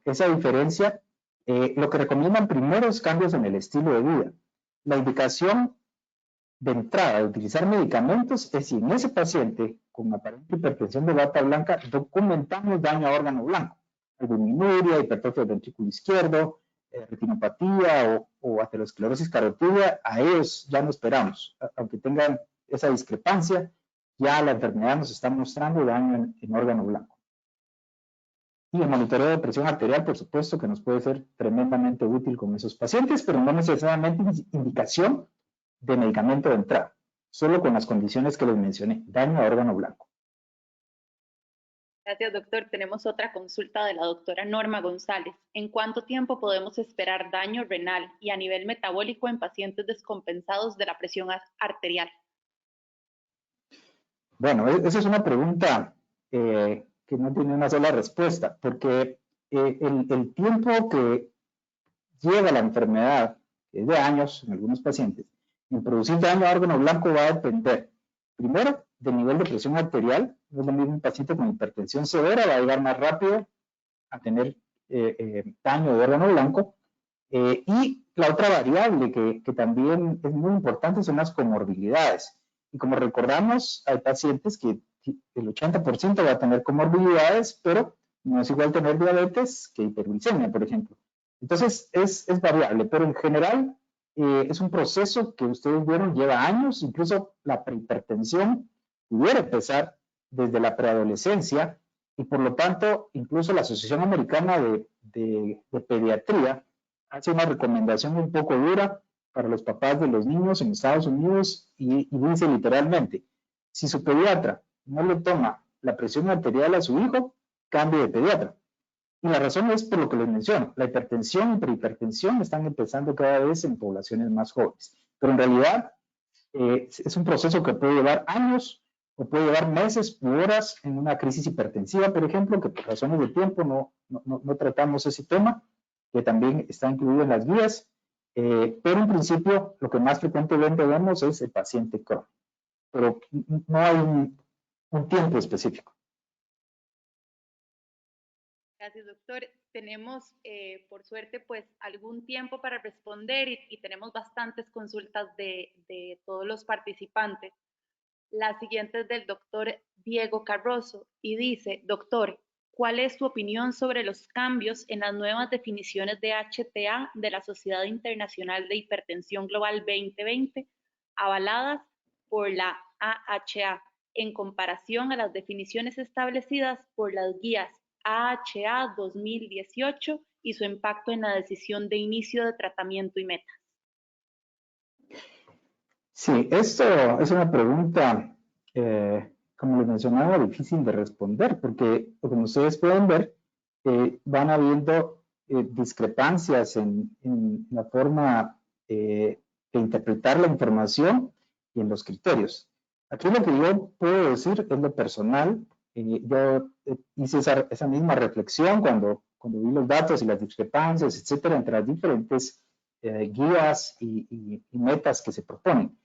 esa diferencia. Lo que recomiendan primero es cambios en el estilo de vida. La indicación de entrada de utilizar medicamentos es si en ese paciente con aparente hipertensión de bata blanca documentamos daño a órgano blanco, albuminuria, hipertrofia del ventrículo izquierdo, retinopatía o aterosclerosis carotídea. A ellos ya no esperamos, aunque tengan esa discrepancia, ya la enfermedad nos está mostrando daño en órgano blanco. Y el monitoreo de presión arterial, por supuesto, que nos puede ser tremendamente útil con esos pacientes, pero no necesariamente indicación de medicamento de entrada, solo con las condiciones que les mencioné, daño a órgano blanco. Gracias, doctor. Tenemos otra consulta de la doctora Norma González. ¿En cuánto tiempo podemos esperar daño renal y a nivel metabólico en pacientes descompensados de la presión arterial? Bueno, esa es una pregunta que no tiene una sola respuesta, porque el tiempo que lleva la enfermedad, que es de años en algunos pacientes, en producir daño a órgano blanco va a depender, primero, del nivel de presión arterial. No es lo mismo un paciente con hipertensión severa, va a llegar más rápido a tener daño de órgano blanco. Y la otra variable que también es muy importante son las comorbilidades. Y como recordamos, hay pacientes que el 80% va a tener comorbilidades, pero no es igual tener diabetes que hiperglicemia, por ejemplo. Entonces, es variable, pero en general es un proceso que ustedes vieron lleva años, incluso la prehipertensión pudiera empezar desde la preadolescencia, y por lo tanto, incluso la Asociación Americana de Pediatría hace una recomendación un poco dura para los papás de los niños en Estados Unidos y dice literalmente, si su pediatra no le toma la presión arterial a su hijo, cambie de pediatra. Y la razón es por lo que les menciono, la hipertensión y prehipertensión están empezando cada vez en poblaciones más jóvenes, pero en realidad es un proceso que puede llevar años o puede llevar meses u horas en una crisis hipertensiva, por ejemplo, que por razones de tiempo no tratamos ese tema, que también está incluido en las guías, pero en principio lo que más frecuentemente vemos es el paciente crónico, pero no hay un tiempo específico. Gracias, doctor. Tenemos, por suerte, pues algún tiempo para responder y tenemos bastantes consultas de todos los participantes. La siguiente es del doctor Diego Carrozo y dice, doctor, ¿cuál es su opinión sobre los cambios en las nuevas definiciones de HTA de la Sociedad Internacional de Hipertensión Global 2020, avaladas por la AHA, en comparación a las definiciones establecidas por las guías AHA 2018 y su impacto en la decisión de inicio de tratamiento y metas? Sí, esto es una pregunta, como les mencionaba, difícil de responder, porque como ustedes pueden ver, van habiendo discrepancias en la forma de interpretar la información y en los criterios. Aquí lo que yo puedo decir es lo personal. Yo hice esa misma reflexión cuando vi los datos y las discrepancias, etcétera, entre las diferentes guías y metas que se proponen.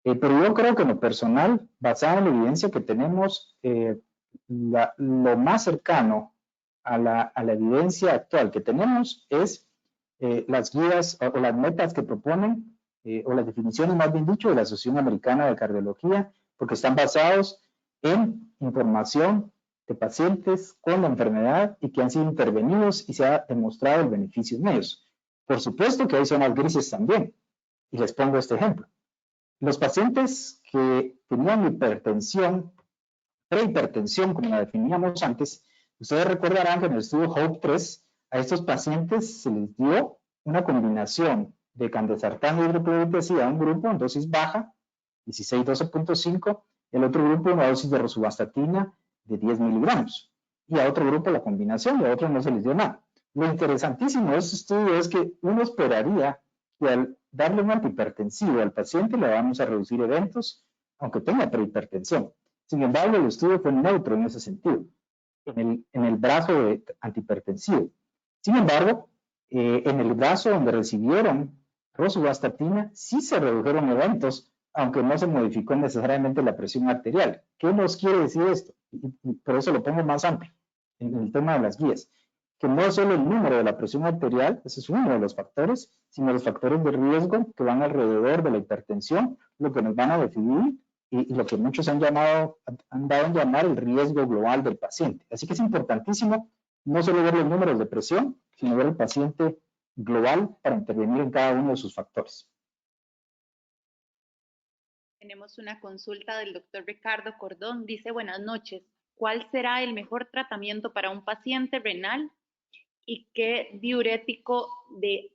Pero yo creo que en lo personal, basado en la evidencia que tenemos, lo más cercano a la evidencia actual que tenemos es las guías o las metas que proponen, o las definiciones más bien dicho, de la Asociación Americana de Cardiología, porque están basados en información de pacientes con la enfermedad y que han sido intervenidos y se ha demostrado el beneficio en ellos. Por supuesto que hay zonas grises también, y les pongo este ejemplo. Los pacientes que tenían hipertensión, prehipertensión, como la definíamos antes, ustedes recordarán que en el estudio HOPE-3 a estos pacientes se les dio una combinación de candesartán y hidroclorotiazida a un grupo en dosis baja, 16-12.5, el otro grupo una dosis de rosuvastatina de 10 miligramos, y a otro grupo la combinación, y a otro no se les dio nada. Lo interesantísimo de este estudio es que uno esperaría que al darle un antihipertensivo al paciente le vamos a reducir eventos, aunque tenga prehipertensión. Sin embargo, el estudio fue neutro en ese sentido, en el brazo de antihipertensivo. Sin embargo, en el brazo donde recibieron rosuvastatina, sí se redujeron eventos, aunque no se modificó necesariamente la presión arterial. ¿Qué nos quiere decir esto? Y por eso lo pongo más amplio en el tema de las guías. Que no es solo el número de la presión arterial, ese es uno de los factores, sino los factores de riesgo que van alrededor de la hipertensión, lo que nos van a definir y lo que muchos han dado en llamar el riesgo global del paciente. Así que es importantísimo no solo ver los números de presión, sino ver el paciente global para intervenir en cada uno de sus factores. Tenemos una consulta del doctor Ricardo Cordón. Dice, buenas noches. ¿cuál será el mejor tratamiento para un paciente renal y qué diurético de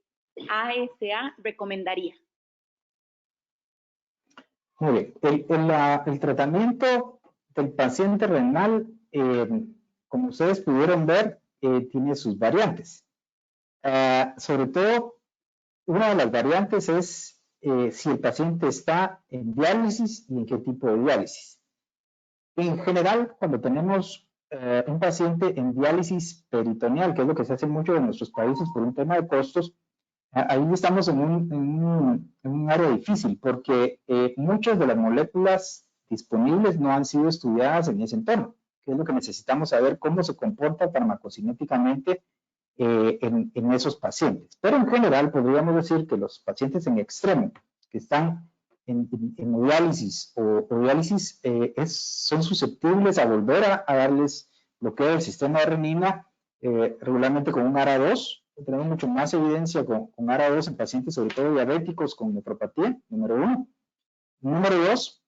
ASA recomendaría? Muy bien. El tratamiento del paciente renal, como ustedes pudieron ver, tiene sus variantes. Sobre todo, una de las variantes es si el paciente está en diálisis y en qué tipo de diálisis. En general, cuando tenemos un paciente en diálisis peritoneal, que es lo que se hace mucho en nuestros países por un tema de costos, ahí estamos en un área difícil porque muchas de las moléculas disponibles no han sido estudiadas en ese entorno, que es lo que necesitamos saber cómo se comporta farmacocinéticamente en esos pacientes. Pero en general podríamos decir que los pacientes en extremo que están en diálisis o diálisis son susceptibles a volver a darles bloqueo del sistema de renina regularmente con un ARA2. Tenemos mucho más evidencia con ARA2 en pacientes sobre todo diabéticos con nefropatía, número 1. Número 2,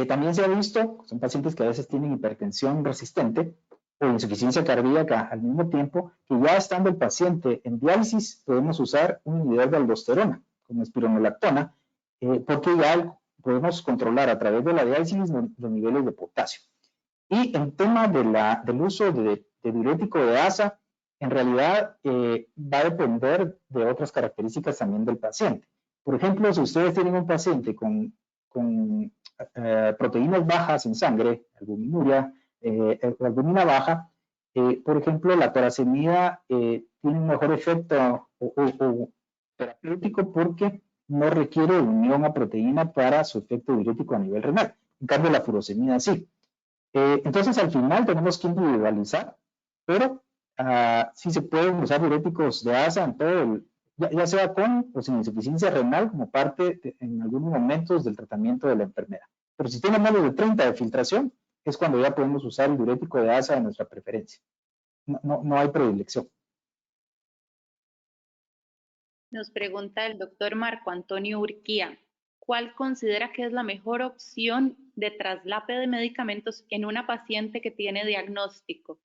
también se ha visto, son pacientes que a veces tienen hipertensión resistente o insuficiencia cardíaca al mismo tiempo, que ya estando el paciente en diálisis podemos usar un inhibidor de aldosterona, como espironolactona, porque ya podemos controlar a través de la diálisis los niveles de potasio. Y en tema del uso de diurético de ASA, en realidad va a depender de otras características también del paciente. Por ejemplo, si ustedes tienen un paciente con proteínas bajas en sangre, albuminuria, albumina baja, por ejemplo, la toracemida tiene un mejor efecto terapéutico porque no requiere unión a proteína para su efecto diurético a nivel renal. En cambio, la furosemida sí. Entonces, al final tenemos que individualizar, pero sí se pueden usar diuréticos de ASA en todo ya sea con o sin insuficiencia renal como parte en algunos momentos del tratamiento de la enfermedad. Pero si tiene menos de 30 de filtración, es cuando ya podemos usar el diurético de ASA de nuestra preferencia. No hay predilección. Nos pregunta el doctor Marco Antonio Urquía, ¿cuál considera que es la mejor opción de traslape de medicamentos en una paciente que tiene diagnóstico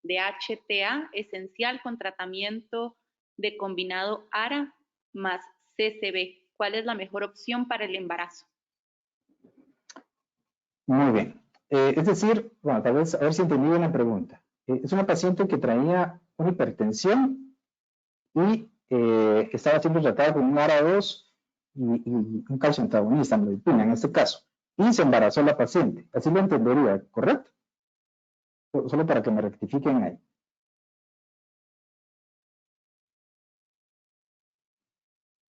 de HTA esencial con tratamiento de combinado ARA más CCB? ¿Cuál es la mejor opción para el embarazo? Muy bien. Es decir, bueno, tal vez a ver si entendí bien la pregunta. Es una paciente que traía una hipertensión y estaba siendo tratada con un ARA2 y un calcio antagonista, amlodipina en este caso, y se embarazó la paciente. Así lo entendería, ¿correcto? Solo para que me rectifiquen ahí.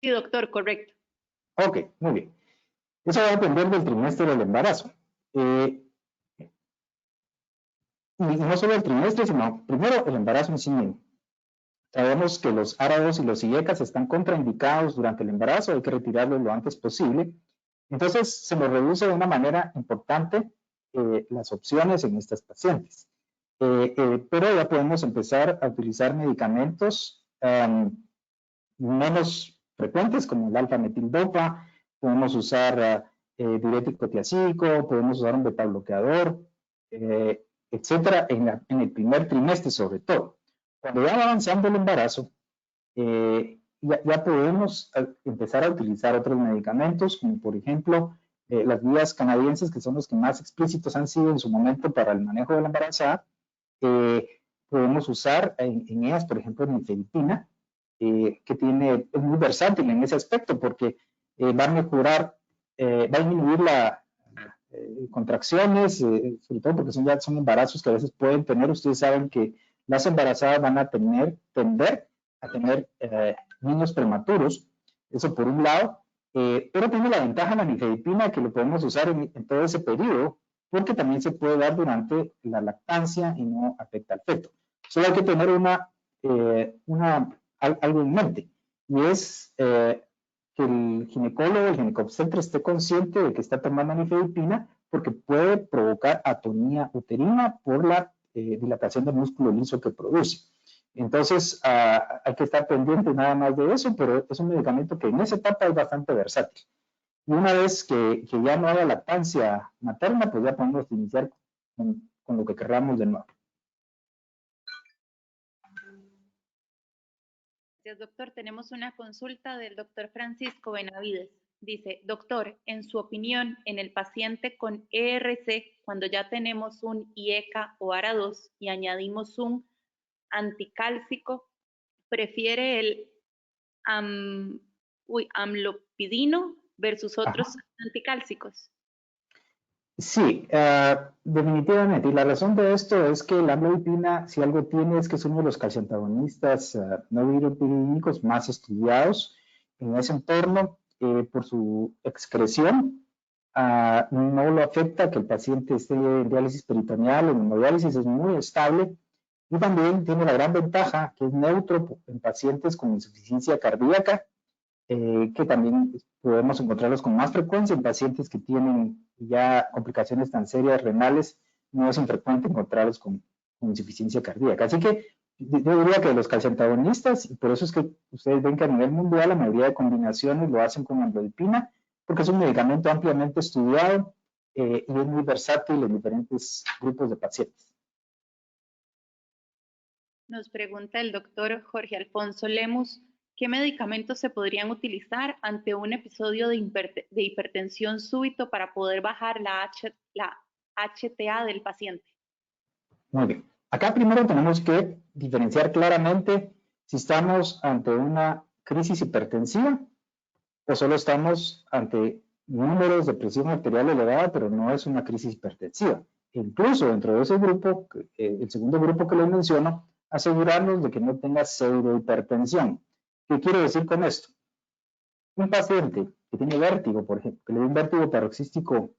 Sí, doctor, correcto. Ok, muy bien. Eso va a depender del trimestre del embarazo. Y no solo el trimestre, sino primero el embarazo en sí mismo. Sabemos que los ARA2 y los IECAS están contraindicados durante el embarazo, hay que retirarlos lo antes posible. Entonces, se nos reduce de una manera importante las opciones en estas pacientes. Pero ya podemos empezar a utilizar medicamentos menos frecuentes, como el alfa-metildopa, podemos usar diurético tiacídico, podemos usar un beta-bloqueador, etcétera, en el primer trimestre sobre todo. Cuando ya va avanzando el embarazo, ya podemos empezar a utilizar otros medicamentos, como por ejemplo las guías canadienses, que son los que más explícitos han sido en su momento para el manejo de la embarazada. Podemos usar en ellas, por ejemplo, nifedipina, que es muy versátil en ese aspecto, porque va a mejorar, va a disminuir las contracciones, sobre todo porque son embarazos que a veces pueden tener. Ustedes saben que las embarazadas van a tender a tener niños prematuros, eso por un lado, pero tiene la ventaja la nifedipina que lo podemos usar en todo ese periodo, porque también se puede dar durante la lactancia y no afecta al feto. Solo hay que tener algo en mente, y es que el ginecólogo, el ginecobstetra esté consciente de que está tomando nifedipina, porque puede provocar atonía uterina por la dilatación del músculo liso que produce. Entonces, hay que estar pendiente nada más de eso, pero es un medicamento que en esa etapa es bastante versátil. Y una vez que ya no haya lactancia materna, pues ya podemos iniciar con con lo que querramos de nuevo. Gracias, doctor. Tenemos una consulta del doctor Francisco Benavides. Dice, doctor, en su opinión, en el paciente con ERC, cuando ya tenemos un IECA o ARA2 y añadimos un anticálcico, ¿prefiere el amlopidino versus otros anticálcicos? Sí, definitivamente. Y la razón de esto es que la amlodipina, si algo tiene, es que es uno de los calciantagonistas no viropidínicos más estudiados en ese entorno por su excreción. No lo afecta que el paciente esté en diálisis peritoneal, en hemodiálisis es muy estable. Y también tiene la gran ventaja que es neutro en pacientes con insuficiencia cardíaca, que también podemos encontrarlos con más frecuencia en pacientes que tienen ya complicaciones tan serias renales. No es infrecuente encontrarlos con insuficiencia cardíaca. Así que yo diría que los calciantagonistas, y por eso es que ustedes ven que a nivel mundial la mayoría de combinaciones lo hacen con amlodipina, porque es un medicamento ampliamente estudiado y es muy versátil en diferentes grupos de pacientes. Nos pregunta el doctor Jorge Alfonso Lemus, ¿qué medicamentos se podrían utilizar ante un episodio de hipertensión súbito para poder bajar la HTA del paciente? Muy bien. Acá primero tenemos que diferenciar claramente si estamos ante una crisis hipertensiva o solo estamos ante números de presión arterial elevada, pero no es una crisis hipertensiva. Incluso dentro de ese grupo, el segundo grupo que les menciono, asegurarnos de que no tenga pseudohipertensión. ¿Qué quiero decir con esto? Un paciente que tiene vértigo, por ejemplo, que le da un vértigo paroxístico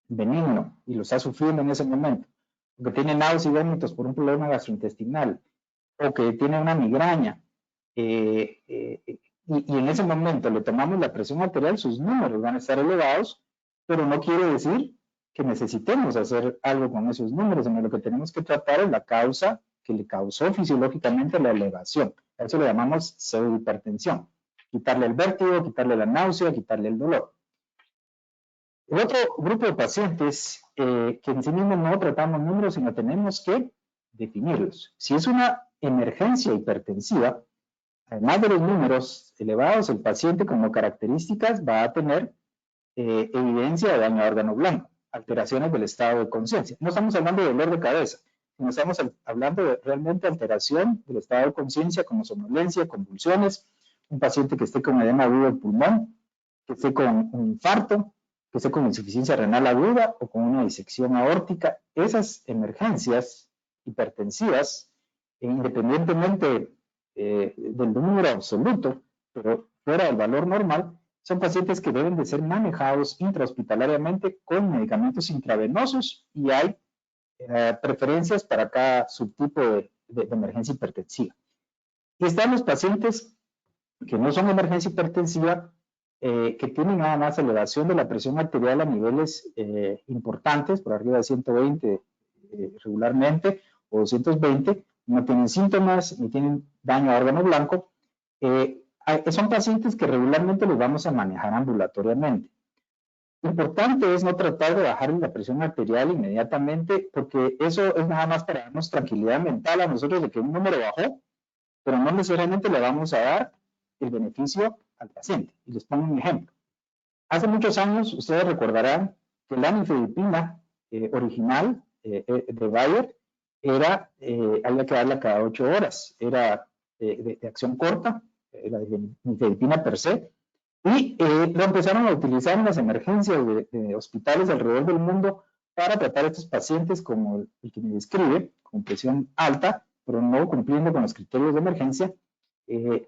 benigno y lo está sufriendo en ese momento, o que tiene náuseas y vómitos por un problema gastrointestinal, o que tiene una migraña, y en ese momento le tomamos la presión arterial, sus números van a estar elevados, pero no quiere decir que necesitemos hacer algo con esos números, sino lo que tenemos que tratar es la causa que le causó fisiológicamente la elevación. A eso le llamamos pseudohipertensión. Quitarle el vértigo, quitarle la náusea, quitarle el dolor. El otro grupo de pacientes que en sí mismo no tratamos números, sino tenemos que definirlos. Si es una emergencia hipertensiva, además de los números elevados, el paciente como características va a tener evidencia de daño a órgano blanco, alteraciones del estado de conciencia. No estamos hablando de dolor de cabeza, sino estamos hablando de realmente alteración del estado de conciencia como somnolencia, convulsiones, un paciente que esté con edema agudo del pulmón, que esté con un infarto, que esté con insuficiencia renal aguda o con una disección aórtica. Esas emergencias hipertensivas, independientemente del número absoluto, pero fuera del valor normal, son pacientes que deben de ser manejados intrahospitalariamente con medicamentos intravenosos y hay preferencias para cada subtipo de emergencia hipertensiva. Y están los pacientes que no son emergencia hipertensiva, que tienen nada más elevación de la presión arterial a niveles importantes, por arriba de 120 regularmente, o 220, no tienen síntomas, ni tienen daño a órgano blanco. Son pacientes que regularmente los vamos a manejar ambulatoriamente. Lo importante es no tratar de bajar la presión arterial inmediatamente, porque eso es nada más para darnos tranquilidad mental a nosotros de que un número bajó, pero no necesariamente le vamos a dar el beneficio al paciente. Y les pongo un ejemplo. Hace muchos años, ustedes recordarán que la nifedipina original de Bayer había que darla cada 8 horas. Era de acción corta, la nifedipina per se, y lo empezaron a utilizar en las emergencias de hospitales alrededor del mundo para tratar a estos pacientes como el que me describe, con presión alta, pero no cumpliendo con los criterios de emergencia,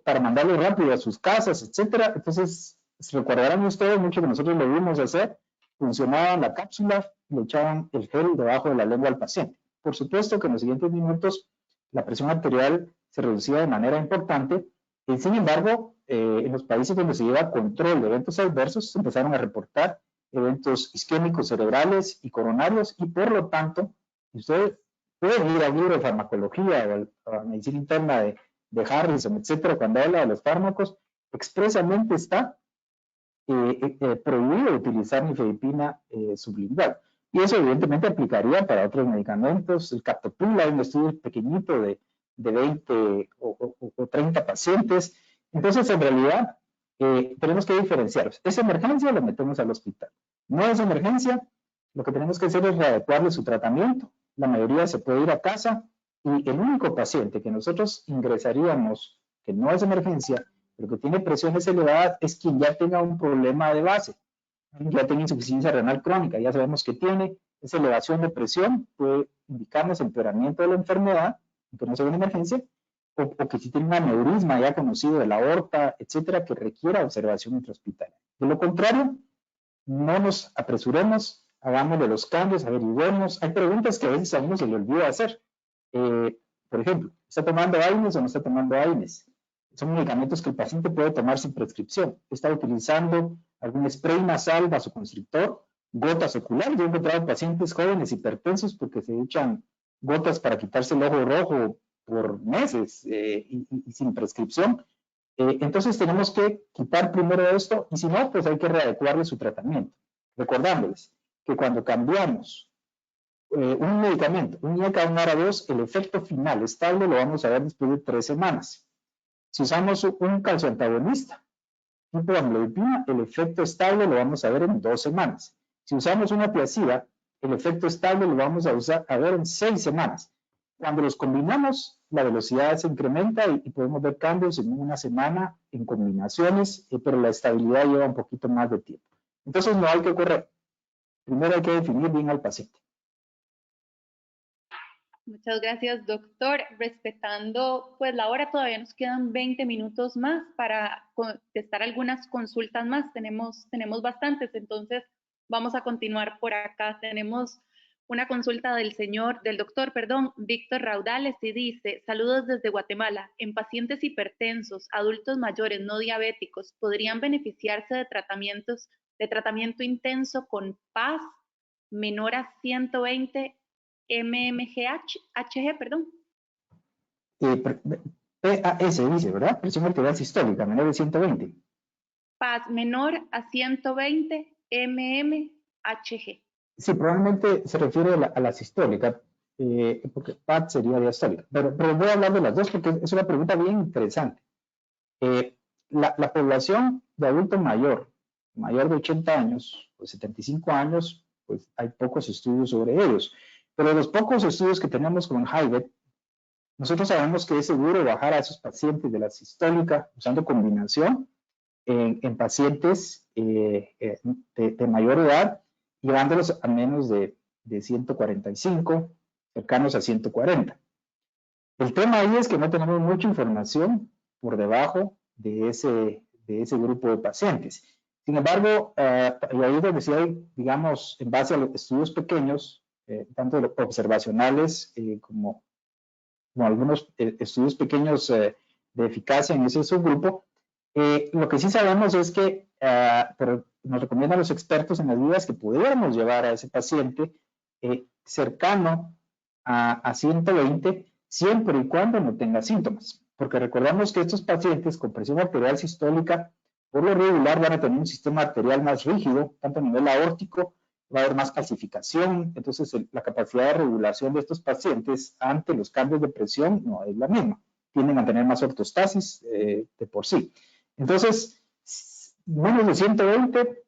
para mandarlos rápido a sus casas, etcétera. Entonces, se recordarán ustedes, mucho que nosotros lo vimos hacer, funcionaba la cápsula, le echaban el gel debajo de la lengua al paciente. Por supuesto que en los siguientes minutos la presión arterial se reducía de manera importante, y sin embargo, en los países donde se lleva control de eventos adversos, se empezaron a reportar eventos isquémicos cerebrales y coronarios, y por lo tanto, ustedes pueden ir al libro de farmacología o a la medicina interna de Harrison, etcétera, cuando habla de los fármacos, expresamente está prohibido utilizar nifedipina sublingual. Y eso evidentemente aplicaría para otros medicamentos. El Captopril, hay un estudio pequeñito de 20 o 30 pacientes. Entonces, en realidad, tenemos que diferenciarlos. ¿Es emergencia? Lo metemos al hospital. ¿No es emergencia? Lo que tenemos que hacer es readecuarle su tratamiento. La mayoría se puede ir a casa y el único paciente que nosotros ingresaríamos, que no es emergencia, pero que tiene presiones elevadas, es quien ya tenga un problema de base. Ya tiene insuficiencia renal crónica, ya sabemos que tiene esa elevación de presión, puede indicarnos empeoramiento de la enfermedad, que no sea una emergencia, o que si tiene un aneurisma ya conocido de la aorta, etcétera, que requiera observación intrahospitalaria. De lo contrario, no nos apresuremos, hagámosle los cambios, averiguemos. Hay preguntas que a veces a uno se le olvida hacer. Por ejemplo, ¿está tomando AINES o no está tomando AINES? Son medicamentos que el paciente puede tomar sin prescripción. ¿Está utilizando algún spray nasal, vasoconstrictor, gotas oculares? Yo he encontrado pacientes jóvenes hipertensos porque se echan gotas para quitarse el ojo rojo por meses y sin prescripción. Entonces tenemos que quitar primero esto y si no, pues hay que readecuarle su tratamiento. Recordándoles que cuando cambiamos un medicamento, un IECA a un ARA2, el efecto final estable lo vamos a ver después de 3 semanas. Si usamos un calcioantagonista tipo amlodipina, el efecto estable lo vamos a ver en 2 semanas. Si usamos una tiazida, el efecto estable lo vamos a ver en 6 semanas. Cuando los combinamos, la velocidad se incrementa y podemos ver cambios en 1 semana en combinaciones, pero la estabilidad lleva un poquito más de tiempo. Entonces no hay que correr. Primero hay que definir bien al paciente. Muchas gracias, doctor. Respetando pues la hora, todavía nos quedan 20 minutos más para contestar algunas consultas más. Tenemos bastantes, entonces vamos a continuar por acá. Tenemos una consulta del doctor, Víctor Raudales, y dice: saludos desde Guatemala. En pacientes hipertensos, adultos mayores no diabéticos, ¿podrían beneficiarse de tratamiento intenso con PAS menor a 120 mmHg, perdón? PAS dice, ¿verdad? Presión arterial sistólica, menor de 120. PAS menor a 120 mmHg. Sí, probablemente se refiere a la sistólica, porque PAD sería diastólica. Pero voy a hablar de las dos porque es una pregunta bien interesante. La población de adulto mayor de 80 años, o 75 años, pues hay pocos estudios sobre ellos. Pero los pocos estudios que tenemos con HIVET, nosotros sabemos que es seguro bajar a esos pacientes de la sistólica usando combinación en pacientes de mayor edad, llevándolos a menos de 145, cercanos a 140. El tema ahí es que no tenemos mucha información por debajo de ese grupo de pacientes. Sin embargo, y ahí es donde sí hay, digamos, en base a los estudios pequeños, tanto observacionales como algunos estudios pequeños de eficacia en ese subgrupo, lo que sí sabemos es que pero nos recomiendan los expertos en las guías que pudiéramos llevar a ese paciente cercano a 120 siempre y cuando no tenga síntomas. Porque recordamos que estos pacientes con presión arterial sistólica por lo regular van a tener un sistema arterial más rígido, tanto a nivel aórtico, va a haber más calcificación, entonces la capacidad de regulación de estos pacientes ante los cambios de presión no es la misma. Tienden a tener más ortostasis de por sí. Entonces, menos de 120,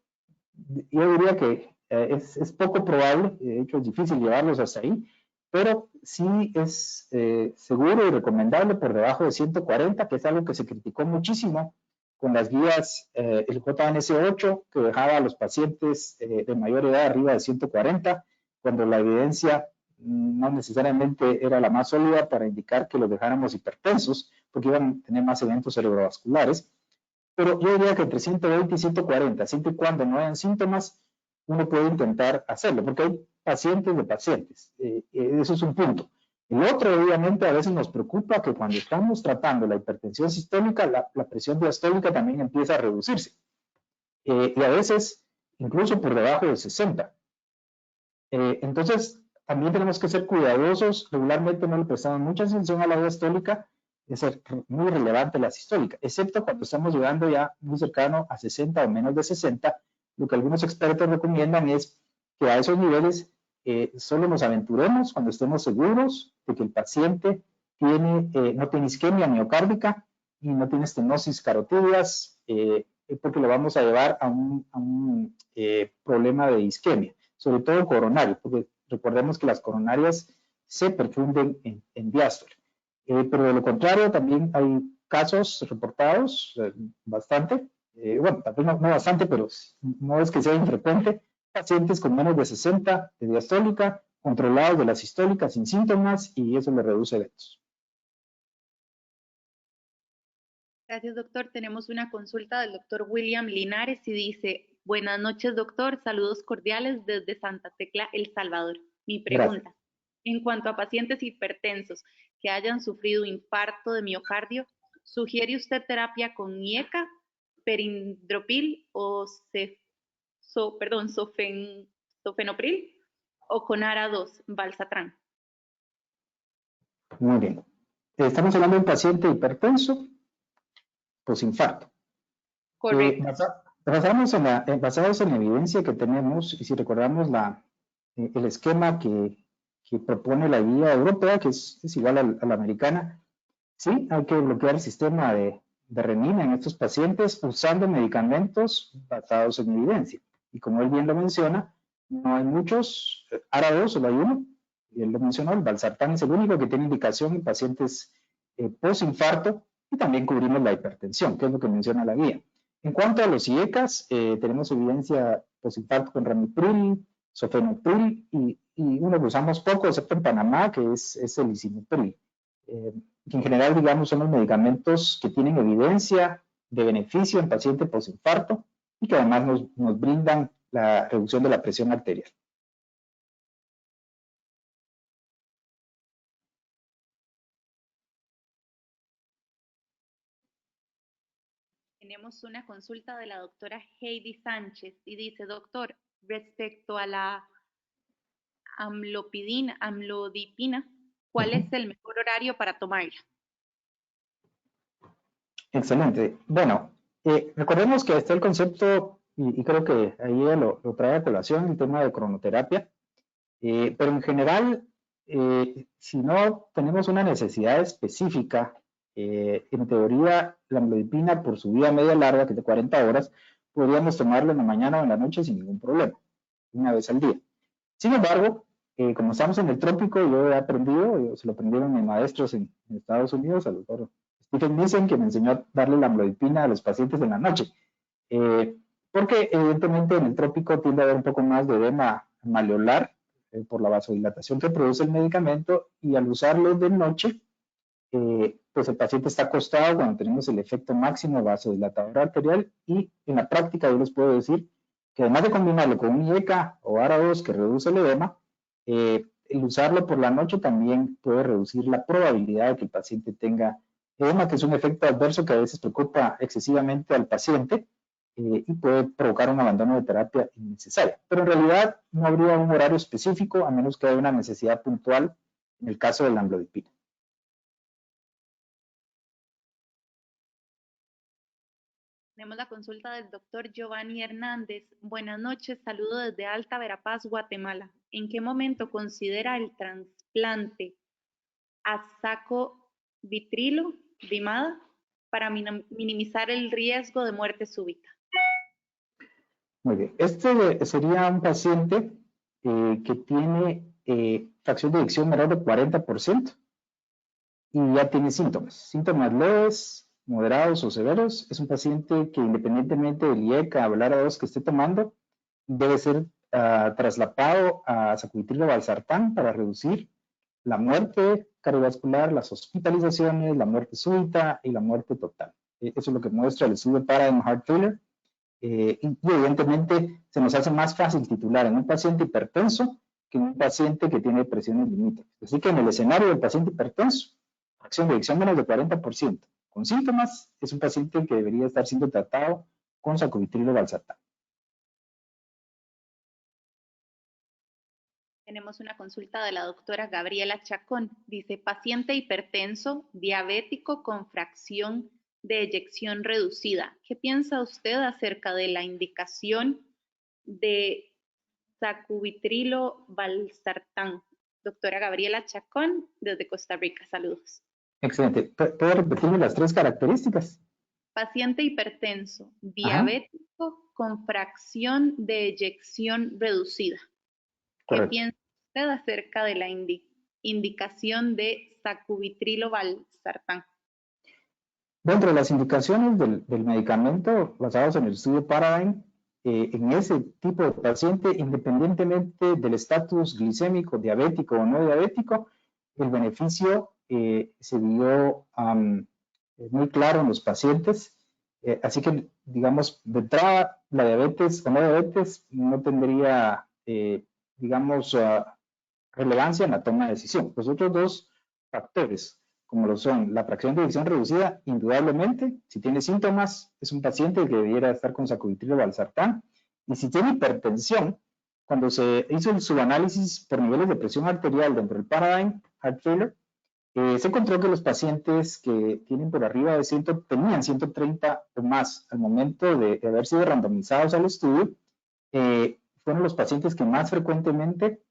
yo diría que es poco probable, de hecho es difícil llevarlos hasta ahí, pero sí es seguro y recomendable por debajo de 140, que es algo que se criticó muchísimo con las guías, el JNS8, que dejaba a los pacientes de mayor edad arriba de 140, cuando la evidencia no necesariamente era la más sólida para indicar que los dejáramos hipertensos, porque iban a tener más eventos cerebrovasculares. Pero yo diría que entre 120 y 140, siempre y cuando no hayan síntomas, uno puede intentar hacerlo, porque hay pacientes de pacientes. Eso es un punto. El otro, obviamente, a veces nos preocupa que cuando estamos tratando la hipertensión sistólica, la presión diastólica también empieza a reducirse. Y a veces, incluso por debajo de 60. Entonces, también tenemos que ser cuidadosos. Regularmente no le prestamos mucha atención a la diastólica. Es muy relevante la sistólica, excepto cuando estamos llegando ya muy cercano a 60 o menos de 60. Lo que algunos expertos recomiendan es que a esos niveles solo nos aventuremos cuando estemos seguros de que el paciente no tiene isquemia miocárdica y no tiene estenosis carotídeas, porque lo vamos a llevar a un problema de isquemia, sobre todo coronario, porque recordemos que las coronarias se perfunden en diástole. Pero de lo contrario, también hay casos reportados, bastante, bueno, tal vez no bastante, pero no es que sea infrecuente, pacientes con menos de 60 de diastólica, controlados de la sistólica sin síntomas, y eso le reduce eventos. Gracias, doctor. Tenemos una consulta del doctor William Linares y dice: buenas noches, doctor. Saludos cordiales desde Santa Tecla, El Salvador. Mi pregunta, gracias. En cuanto a pacientes hipertensos que hayan sufrido infarto de miocardio, ¿sugiere usted terapia con IECA, perindropil o sofenopril o con ARA2, Valsartán? Muy bien. Estamos hablando de un paciente hipertenso posinfarto. Correcto. Basados en la evidencia que tenemos, y si recordamos el esquema que propone la guía europea, que es igual a la americana, sí, hay que bloquear el sistema de renina en estos pacientes usando medicamentos basados en evidencia. Y como él bien lo menciona, no hay muchos, ARA2 solo hay uno, y él lo mencionó, el Valsartán es el único que tiene indicación en pacientes posinfarto, y también cubrimos la hipertensión, que es lo que menciona la guía. En cuanto a los IECAS, tenemos evidencia posinfarto con ramipril, sofenopril, y uno que usamos poco, excepto en Panamá, que es el lisinopril. Que en general, digamos, son los medicamentos que tienen evidencia de beneficio en pacientes posinfarto y que además nos brindan la reducción de la presión arterial. Tenemos una consulta de la doctora Heidi Sánchez y dice: doctor, respecto a la amlodipina, ¿cuál es el mejor horario para tomarla? Excelente. Bueno, recordemos que está el concepto, y creo que ahí lo trae a colación, el tema de cronoterapia, pero en general, si no tenemos una necesidad específica, en teoría, la amlodipina por su vida media larga, que es de 40 horas, podríamos tomarlo en la mañana o en la noche sin ningún problema, una vez al día. Sin embargo, como estamos en el trópico, yo he aprendido, se lo aprendieron mis maestros en Estados Unidos, al doctor Stephen Nissen, que me enseñó a darle la amlodipina a los pacientes en la noche. Porque evidentemente en el trópico tiende a haber un poco más de edema maleolar por la vasodilatación que produce el medicamento, y al usarlo de noche, pues el paciente está acostado cuando tenemos el efecto máximo vasodilatador arterial, y en la práctica yo les puedo decir que además de combinarlo con un IECA o ARA2 que reduce el edema, el usarlo por la noche también puede reducir la probabilidad de que el paciente tenga edema, que es un efecto adverso que a veces preocupa excesivamente al paciente y puede provocar un abandono de terapia innecesaria. Pero en realidad no habría un horario específico a menos que haya una necesidad puntual en el caso de la amlodipina. Tenemos la consulta del doctor Giovanni Hernández. Buenas noches, saludo desde Alta Verapaz, Guatemala. ¿En qué momento considera el trasplante a saco-vitrilo rimada para minimizar el riesgo de muerte súbita? Muy bien. Este sería un paciente que tiene fracción de eyección menor de 40% y ya tiene síntomas leves, moderados o severos. Es un paciente que, independientemente del IECA o el ARA2 que esté tomando, debe ser traslapado a sacubitrilo valsartán para reducir la muerte cardiovascular, las hospitalizaciones, la muerte súbita y la muerte total. Eso es lo que muestra el estudio Paradigm Heart Failure. Y evidentemente se nos hace más fácil titular en un paciente hipertenso que en un paciente que tiene presiones limítrofes. Así que en el escenario del paciente hipertenso, fracción de eyección menos de 40%, con síntomas, es un paciente que debería estar siendo tratado con sacubitrilo valsartán. Tenemos una consulta de la doctora Gabriela Chacón. Dice: paciente hipertenso, diabético con fracción de eyección reducida. ¿Qué piensa usted acerca de la indicación de sacubitrilo valsartán. Doctora Gabriela Chacón, desde Costa Rica. Saludos. Excelente. ¿Puedo repetirme las 3 características? Paciente hipertenso, diabético, con fracción de eyección reducida. Correcto. ¿Qué piensa usted acerca de la indicación de sacubitrilo valsartán? Dentro de las indicaciones del medicamento basados en el estudio Paradigm, en ese tipo de paciente, independientemente del estatus glicémico, diabético o no diabético, el beneficio se vio muy claro en los pacientes. Así que, digamos, de entrada, la diabetes o no diabetes no tendría, digamos, relevancia en la toma de decisión. Los otros 2 factores, como lo son la fracción de eyección reducida, indudablemente, si tiene síntomas, es un paciente que debiera estar con sacubitrilo valsartán. Y si tiene hipertensión, cuando se hizo el subanálisis por niveles de presión arterial dentro del Paradigm Heart Failure, se encontró que los pacientes que tienen por arriba de tenían 130 o más al momento de haber sido randomizados al estudio, fueron los pacientes que más frecuentemente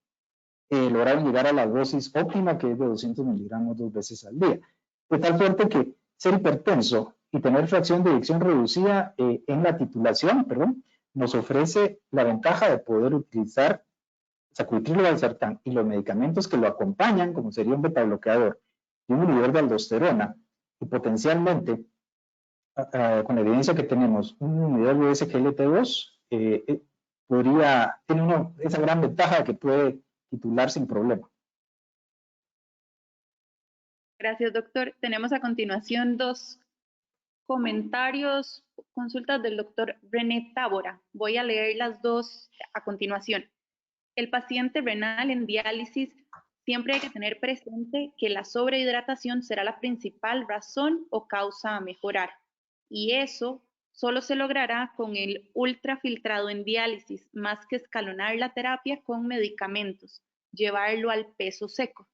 lograron llegar a la dosis óptima, que es de 200 miligramos 2 veces al día. De tal suerte que ser hipertenso y tener fracción de eyección reducida en la titulación, nos ofrece la ventaja de poder utilizar sacubitrilo valsartán y los medicamentos que lo acompañan, como sería un beta bloqueador y un inhibidor de aldosterona, y potencialmente, con la evidencia que tenemos, un inhibidor de SGLT2 tiene esa gran ventaja que puede titular sin problema. Gracias, doctor. Tenemos a continuación 2 comentarios, consultas del doctor René Tábora. Voy a leer las 2 a continuación. El paciente renal en diálisis, siempre hay que tener presente que la sobrehidratación será la principal razón o causa a mejorar. Y eso solo se logrará con el ultrafiltrado en diálisis, más que escalonar la terapia con medicamentos, llevarlo al peso seco.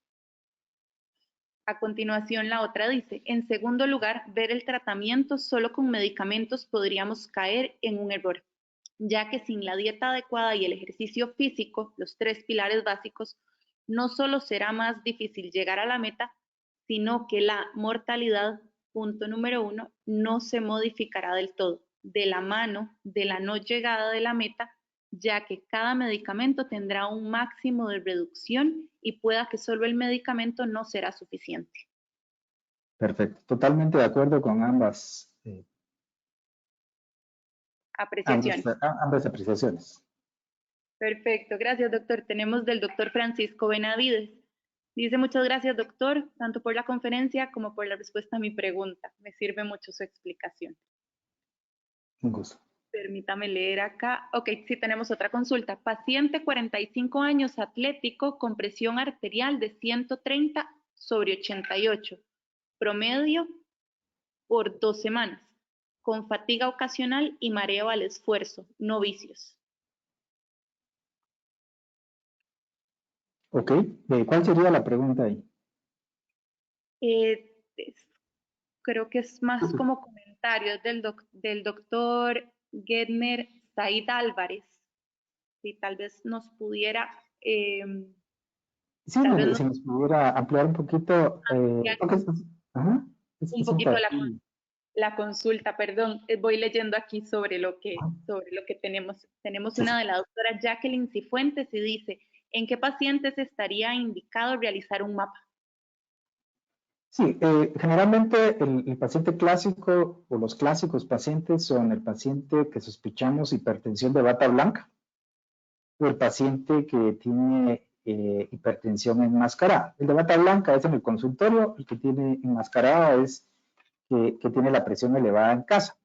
A continuación, la otra dice, en segundo lugar, ver el tratamiento solo con medicamentos podríamos caer en un error, ya que sin la dieta adecuada y el ejercicio físico, los 3 pilares básicos, no solo será más difícil llegar a la meta, sino que la mortalidad, punto número 1, no se modificará del todo, de la mano de la no llegada de la meta, ya que cada medicamento tendrá un máximo de reducción y pueda que solo el medicamento no será suficiente. Perfecto, totalmente de acuerdo con ambas apreciaciones. Ambas apreciaciones. Perfecto, gracias doctor. Tenemos del doctor Francisco Benavides. Dice, muchas gracias doctor, tanto por la conferencia como por la respuesta a mi pregunta. Me sirve mucho su explicación. Un gusto. Permítame leer acá. Ok, sí tenemos otra consulta. Paciente 45 años, atlético, con presión arterial de 130/88. Promedio por 2 semanas. Con fatiga ocasional y mareo al esfuerzo. No vicios. Ok, ¿cuál sería la pregunta ahí? Creo que es más como comentarios del doctor Gedner Said Álvarez. Si tal vez nos pudiera... sí, si nos pudiera ampliar un poquito. Un poquito la consulta, perdón. Voy leyendo aquí sobre lo que tenemos. Tenemos una de la doctora Jacqueline Cifuentes y dice, ¿en qué pacientes estaría indicado realizar un mapa? Sí, generalmente el paciente clásico o los clásicos pacientes son el paciente que sospechamos hipertensión de bata blanca o el paciente que tiene hipertensión enmascarada. El de bata blanca es en el consultorio, el que tiene enmascarada es que tiene la presión elevada en casa.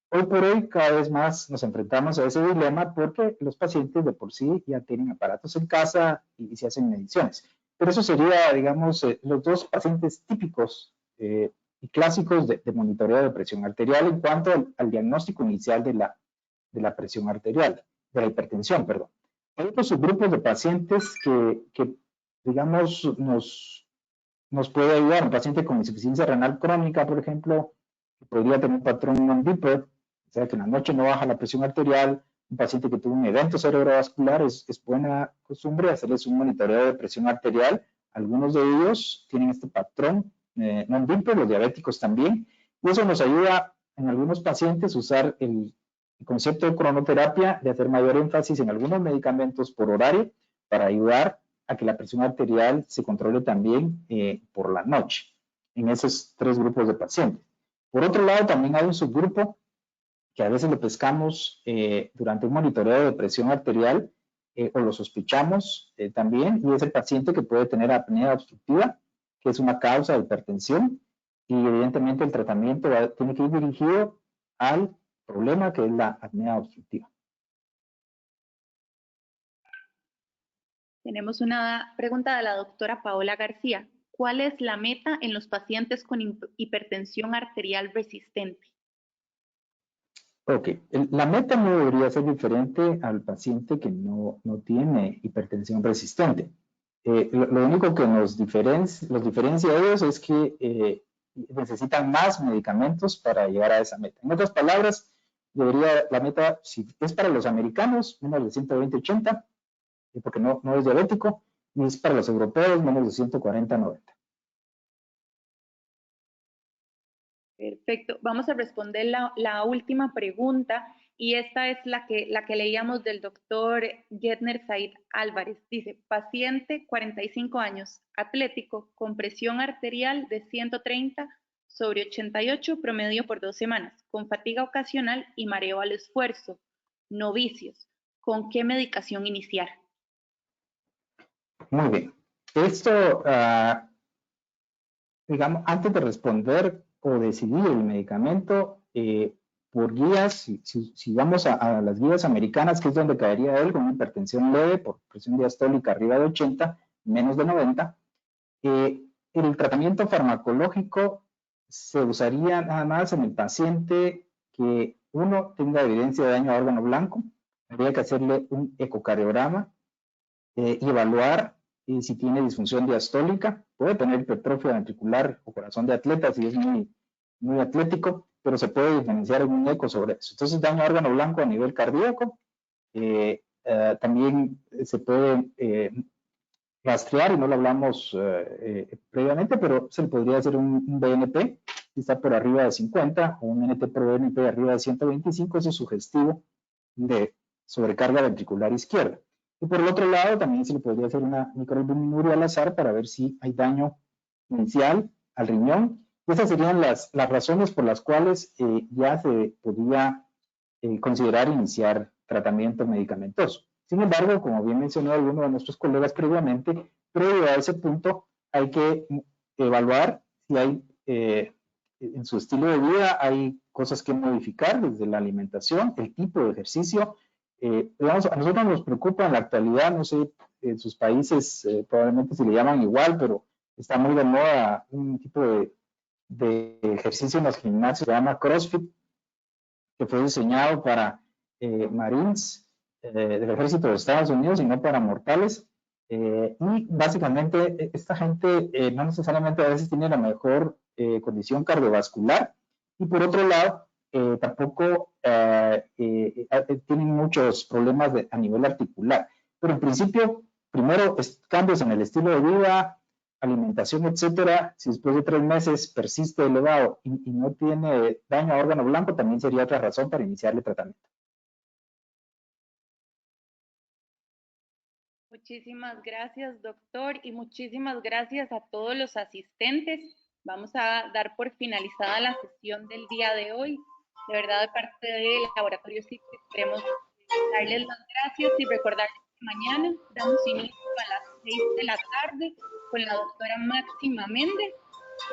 Hoy por hoy cada vez más nos enfrentamos a ese dilema porque los pacientes de por sí ya tienen aparatos en casa y se hacen mediciones. Pero eso sería, digamos, los 2 pacientes típicos y clásicos de monitoreo de presión arterial en cuanto al diagnóstico inicial de la presión arterial, de la hipertensión, perdón. Hay otros subgrupos de pacientes que digamos, nos puede ayudar. Un paciente con insuficiencia renal crónica, por ejemplo, que podría tener un patrón non-dipper, o sea, que en la noche no baja la presión arterial, un paciente que tuvo un evento cerebrovascular, es buena costumbre hacerles un monitoreo de presión arterial. Algunos de ellos tienen este patrón non-dimple, los diabéticos también, y eso nos ayuda en algunos pacientes a usar el concepto de cronoterapia, de hacer mayor énfasis en algunos medicamentos por horario para ayudar a que la presión arterial se controle también por la noche, en esos 3 grupos de pacientes. Por otro lado, también hay un subgrupo que a veces lo pescamos durante un monitoreo de presión arterial o lo sospechamos también, y es el paciente que puede tener apnea obstructiva, que es una causa de hipertensión, y evidentemente el tratamiento tiene que ir dirigido al problema que es la apnea obstructiva. Tenemos una pregunta de la doctora Paola García. ¿Cuál es la meta en los pacientes con hipertensión arterial resistente? Ok, la meta no debería ser diferente al paciente que no tiene hipertensión resistente. Lo único que los diferencia a ellos es que necesitan más medicamentos para llegar a esa meta. En otras palabras, la meta, si es para los americanos, menos de 120/80, porque no es diabético, y es para los europeos, menos de 140/90. Perfecto. Vamos a responder la última pregunta, y esta es la que leíamos del doctor Getner Said Álvarez. Dice, paciente 45 años, atlético, con presión arterial de 130/88 promedio por 2 semanas, con fatiga ocasional y mareo al esfuerzo, novicios. ¿Con qué medicación iniciar? Muy bien. Esto, digamos, antes de responder o decidir el medicamento, por guías, si vamos a las guías americanas, que es donde caería él con una hipertensión leve por presión diastólica arriba de 80, menos de 90, el tratamiento farmacológico se usaría nada más en el paciente que uno tenga evidencia de daño a órgano blanco. Habría que hacerle un ecocardiograma y evaluar si tiene disfunción diastólica. Puede tener hipertrofia ventricular o corazón de atleta si es muy atlético, pero se puede diferenciar en un eco sobre eso. Entonces, daño a órgano blanco a nivel cardíaco. También se puede rastrear, y no lo hablamos previamente, pero se le podría hacer un BNP, si está por arriba de 50, o un NT-proBNP arriba de 125, eso es sugestivo de sobrecarga ventricular izquierda. Y por el otro lado, también se le podría hacer una microalbuminuria al azar para ver si hay daño inicial al riñón. Esas serían las razones por las cuales ya se podría considerar iniciar tratamiento medicamentoso. Sin embargo, como bien mencionó alguno de nuestros colegas previamente, previo a ese punto hay que evaluar si hay en su estilo de vida hay cosas que modificar desde la alimentación, el tipo de ejercicio. Digamos, a nosotros nos preocupa en la actualidad, no sé, en sus países probablemente se le llaman igual, pero está muy de moda un tipo de ejercicio en los gimnasios, se llama CrossFit, que fue diseñado para Marines del Ejército de Estados Unidos y no para mortales. Y básicamente esta gente no necesariamente a veces tiene la mejor condición cardiovascular, y por otro lado tampoco tienen muchos problemas a nivel articular. Pero en principio, primero cambios en el estilo de vida, alimentación, etcétera. Si después de 3 meses persiste elevado y no tiene daño a órgano blanco, también sería otra razón para iniciarle tratamiento. Muchísimas gracias, doctor, y muchísimas gracias a todos los asistentes. Vamos a dar por finalizada la sesión del día de hoy. De verdad, de parte del Laboratorio CICTES, queremos darles las gracias y recordarles que mañana damos inicio a las 6 de la tarde con la doctora Máxima Méndez,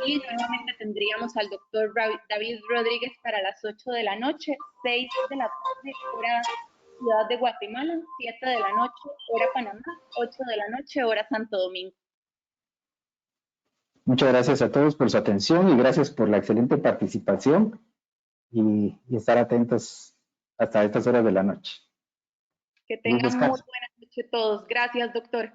y nuevamente tendríamos al doctor David Rodríguez para las 8 de la noche, 6 de la tarde, hora Ciudad de Guatemala, 7 de la noche, hora Panamá, 8 de la noche, hora Santo Domingo. Muchas gracias a todos por su atención y gracias por la excelente participación y estar atentos hasta estas horas de la noche. Que tengan muy buena noche todos. Gracias, doctor.